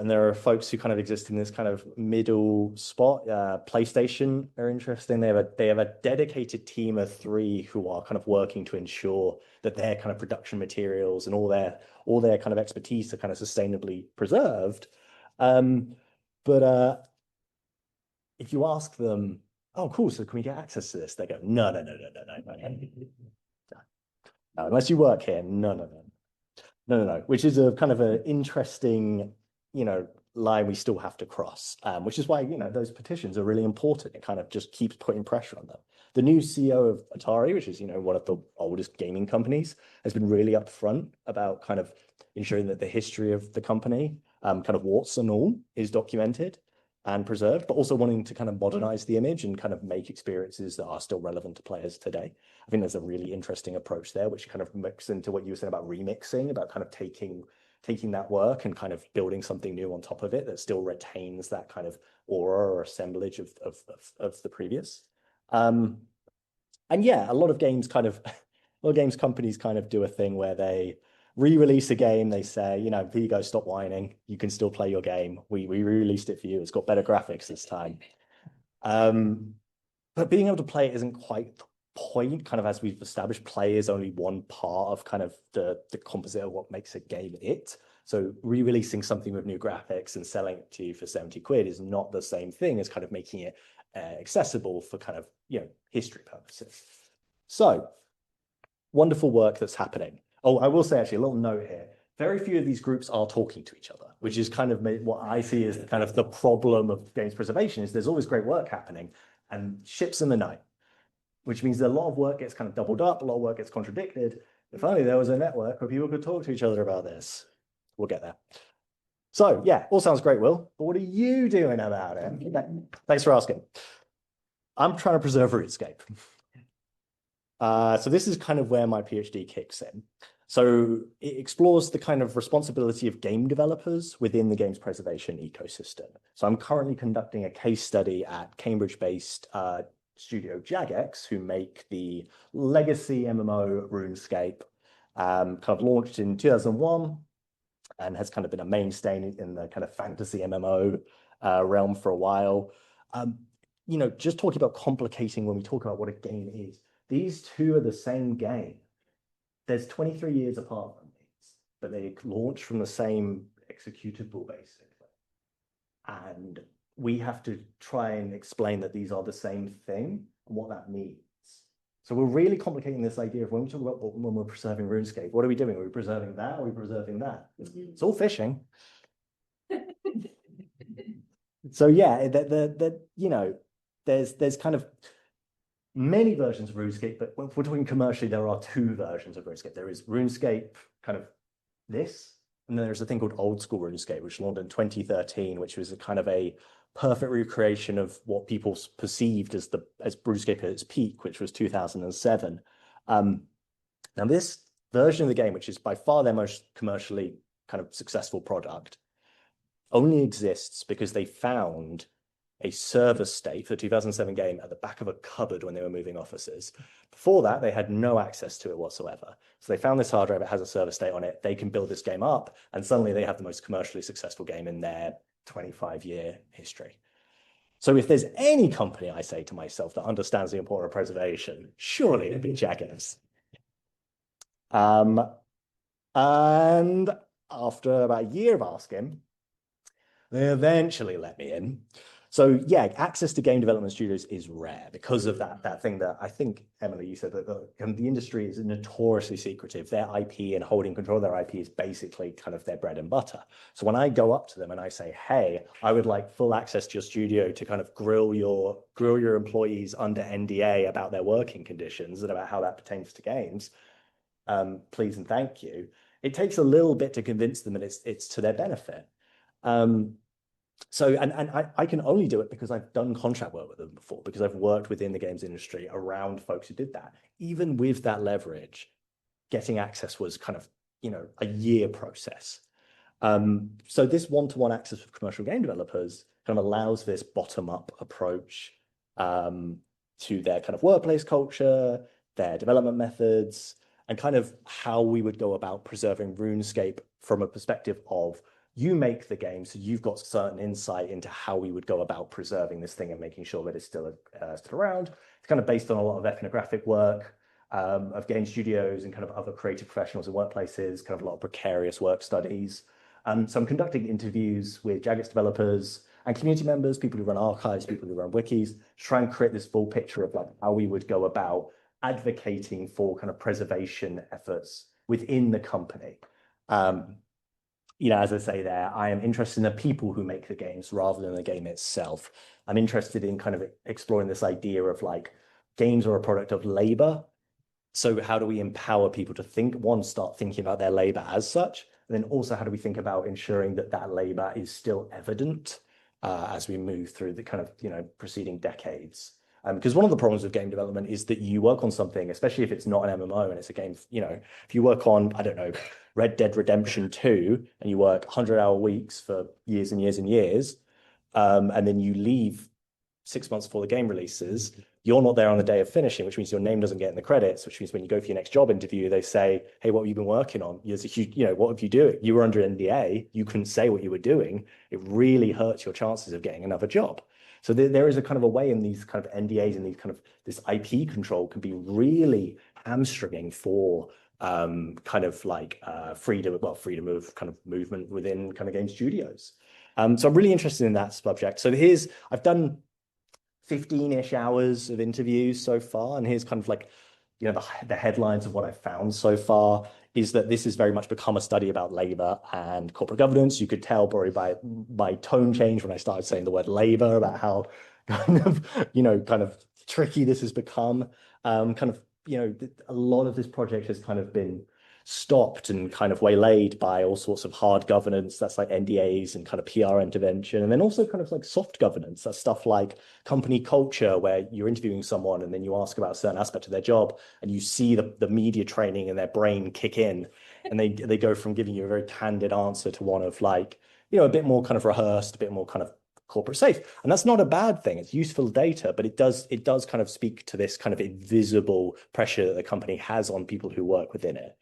there are folks who kind of exist in this kind of middle spot. PlayStation are interesting. They have a dedicated team of 3 who are kind of working to ensure that their kind of production materials and all their kind of expertise are kind of sustainably preserved. But if you ask them, oh, cool, so can we get access to this? They go, no. No, unless you work here, no. Which is a kind of an interesting, line we still have to cross, which is why, those petitions are really important. It kind of just keeps putting pressure on them. The new CEO of Atari, which is, one of the oldest gaming companies, has been really upfront about kind of ensuring that the history of the company, kind of warts and all, is documented and preserved, but also wanting to kind of modernize the image and kind of make experiences that are still relevant to players today. I think there's a really interesting approach there, which kind of mixes into what you were saying about remixing, about kind of taking that work and kind of building something new on top of it that still retains that kind of aura or assemblage of the previous. And yeah, a lot of games companies kind of do a thing where they re-release a game. They say, Vigo, stop whining. You can still play your game. We re-released it for you. It's got better graphics this time. But being able to play it isn't quite the point. Kind of as we've established, play is only one part of kind of the composite of what makes a game it. So re-releasing something with new graphics and selling it to you for 70 quid is not the same thing as kind of making it accessible for kind of, history purposes. So wonderful work that's happening. Oh, I will say actually a little note here. Very few of these groups are talking to each other, which is kind of what I see as kind of the problem of games preservation is there's always great work happening and ships in the night, which means that a lot of work gets kind of doubled up, a lot of work gets contradicted. If only there was a network where people could talk to each other about this. We'll get there. So yeah, all sounds great, Will, but what are you doing about it? Thanks for asking. I'm trying to preserve RuneScape. So this is kind of where my PhD kicks in. So it explores the kind of responsibility of game developers within the games preservation ecosystem. So I'm currently conducting a case study at Cambridge-based studio Jagex, who make the legacy MMO RuneScape, kind of launched in 2001 and has kind of been a mainstay in the kind of fantasy MMO realm for a while. Just talking about complicating when we talk about what a game is. These two are the same game. There's 23 years apart from these, but they launch from the same executable, basically. And we have to try and explain that these are the same thing and what that means. So we're really complicating this idea of when we talk about when we're preserving RuneScape, what are we doing? Are we preserving that? Are we preserving that? It's all fishing. So yeah, there's kind of many versions of RuneScape, but if we're talking commercially, there are 2 versions of RuneScape. There is RuneScape kind of this, and then there's a thing called old school RuneScape, which launched in 2013, which was a kind of a perfect recreation of what people perceived as RuneScape at its peak, which was 2007. Now this version of the game, which is by far their most commercially kind of successful product, only exists because they found a server state for the 2007 game at the back of a cupboard when they were moving offices. Before that, they had no access to it whatsoever. So they found this hard drive, it has a server state on it, they can build this game up, and suddenly they have the most commercially successful game in their 25-year history. So if there's any company, I say to myself, that understands the importance of preservation, surely it'd be Jagex. And after about a year of asking, they eventually let me in. So yeah, access to game development studios is rare because of that thing that I think, Emily, you said that the industry is notoriously secretive. Their IP and holding control of their IP is basically kind of their bread and butter. So when I go up to them and I say, hey, I would like full access to your studio to kind of grill your employees under NDA about their working conditions and about how that pertains to games, please and thank you. It takes a little bit to convince them that it's to their benefit. So, and I can only do it because I've done contract work with them before, because I've worked within the games industry around folks who did that. Even with that leverage, getting access was kind of, a year process. So this one-to-one access with commercial game developers kind of allows this bottom-up approach to their kind of workplace culture, their development methods, and kind of how we would go about preserving RuneScape from a perspective of you make the game, so you've got certain insight into how we would go about preserving this thing and making sure that it's still around. It's kind of based on a lot of ethnographic work of game studios and kind of other creative professionals in workplaces, kind of a lot of precarious work studies. So I'm conducting interviews with Jagex developers and community members, people who run archives, people who run wikis, to try and create this full picture of like how we would go about advocating for kind of preservation efforts within the company. You know, as I say there, I am interested in the people who make the games rather than the game itself. I'm interested in kind of exploring this idea of like games are a product of labor. So how do we empower people to think, one, start thinking about their labor as such, and then also how do we think about ensuring that that labor is still evident as we move through the kind of, you know, preceding decades. Because one of the problems with game development is that you work on something, especially if it's not an MMO and it's a game, you know, if you work on, I don't know, Red Dead Redemption 2 and you work 100-hour weeks for years and years and years, and then you leave 6 months before the game releases, you're not there on the day of finishing, which means your name doesn't get in the credits, which means when you go for your next job interview, they say, hey, what have you been working on? There's a huge, you know, what have you doing? You were under NDA, you couldn't say what you were doing. It really hurts your chances of getting another job. So there is a kind of a way in these kind of NDAs and these kind of this IP control can be really hamstringing for kind of like freedom of kind of movement within kind of game studios. So I'm really interested in that subject. So I've done 15-ish hours of interviews so far, and here's kind of like, you know, the headlines of what I've found so far is that this has very much become a study about labor and corporate governance. You could tell probably by tone change when I started saying the word labor about how kind of, you know, kind of tricky this has become. Kind of, you know, a lot of this project has kind of been stopped and kind of waylaid by all sorts of hard governance. That's like NDAs and kind of PR intervention. And then also kind of like soft governance. That's stuff like company culture, where you're interviewing someone and then you ask about a certain aspect of their job and you see the media training in their brain kick in. And they go from giving you a very candid answer to one of like, you know, a bit more kind of rehearsed, a bit more kind of corporate safe. And that's not a bad thing. It's useful data, but it does kind of speak to this kind of invisible pressure that the company has on people who work within it.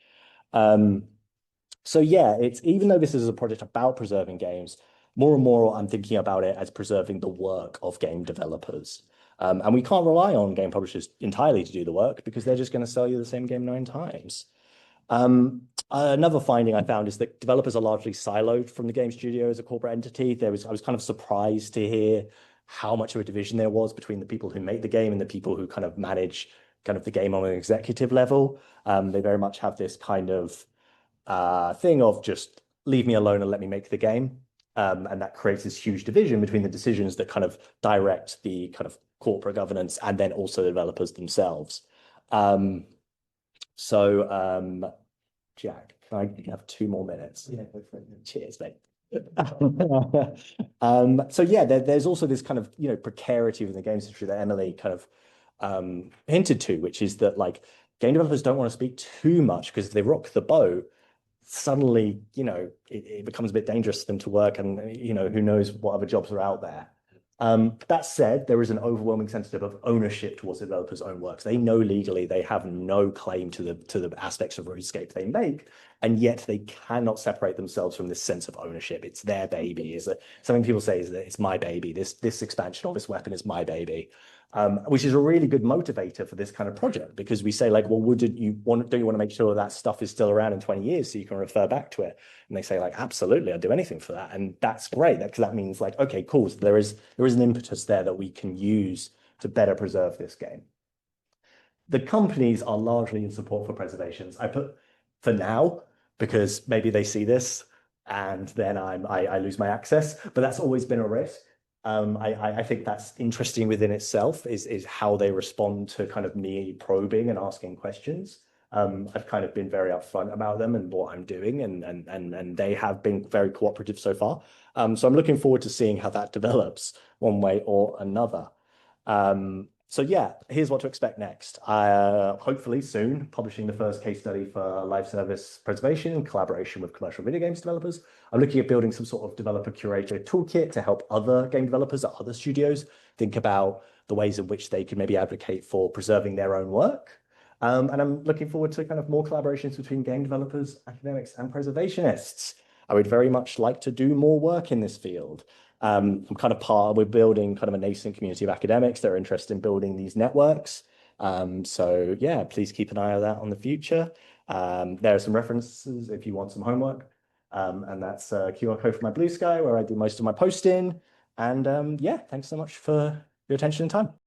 So yeah, it's, even though this is a project about preserving games, more and more I'm thinking about it as preserving the work of game developers. And we can't rely on game publishers entirely to do the work because they're just going to sell you the same game 9 times. Another finding I found is that developers are largely siloed from the game studio as a corporate entity. I was kind of surprised to hear how much of a division there was between the people who make the game and the people who kind of manage kind of the game on an executive level. They very much have this kind of thing of just leave me alone and let me make the game. And that creates this huge division between the decisions that kind of direct the kind of corporate governance and then also the developers themselves. Jack, can I have 2 more minutes? Yeah, go for it. Cheers, mate. So yeah, there's also this kind of, you know, precarity within the games industry that Emily kind of hinted to, which is that like game developers don't want to speak too much because if they rock the boat, suddenly, you know, it becomes a bit dangerous for them to work, and you know, who knows what other jobs are out there. That said, there is an overwhelming sense of ownership towards the developers' own works. They know legally they have no claim to the aspects of RuneScape they make, and yet they cannot separate themselves from this sense of ownership. It's their baby. Is that something people say is that it's my baby. This expansion of this weapon is my baby, which is a really good motivator for this kind of project, because we say like, well, don't you want to make sure that stuff is still around in 20 years so you can refer back to it? And they say like, absolutely, I'd do anything for that. And that's great, because that means like, okay, cool. So there is an impetus there that we can use to better preserve this game. The companies are largely in support for preservations. I put for now, because maybe they see this and then I lose my access, but that's always been a risk. I think that's interesting within itself, is how they respond to kind of me probing and asking questions. I've kind of been very upfront about them and what I'm doing, and they have been very cooperative so far. So I'm looking forward to seeing how that develops one way or another. So yeah, here's what to expect next. Hopefully soon, publishing the first case study for live service preservation in collaboration with commercial video games developers. I'm looking at building some sort of developer curator toolkit to help other game developers at other studios think about the ways in which they can maybe advocate for preserving their own work. And I'm looking forward to kind of more collaborations between game developers, academics, and preservationists. I would very much like to do more work in this field. We're building kind of a nascent community of academics that are interested in building these networks. So yeah, please keep an eye on that on the future. There are some references if you want some homework. And that's a QR code for my Blue Sky where I do most of my posting. And yeah, thanks so much for your attention and time.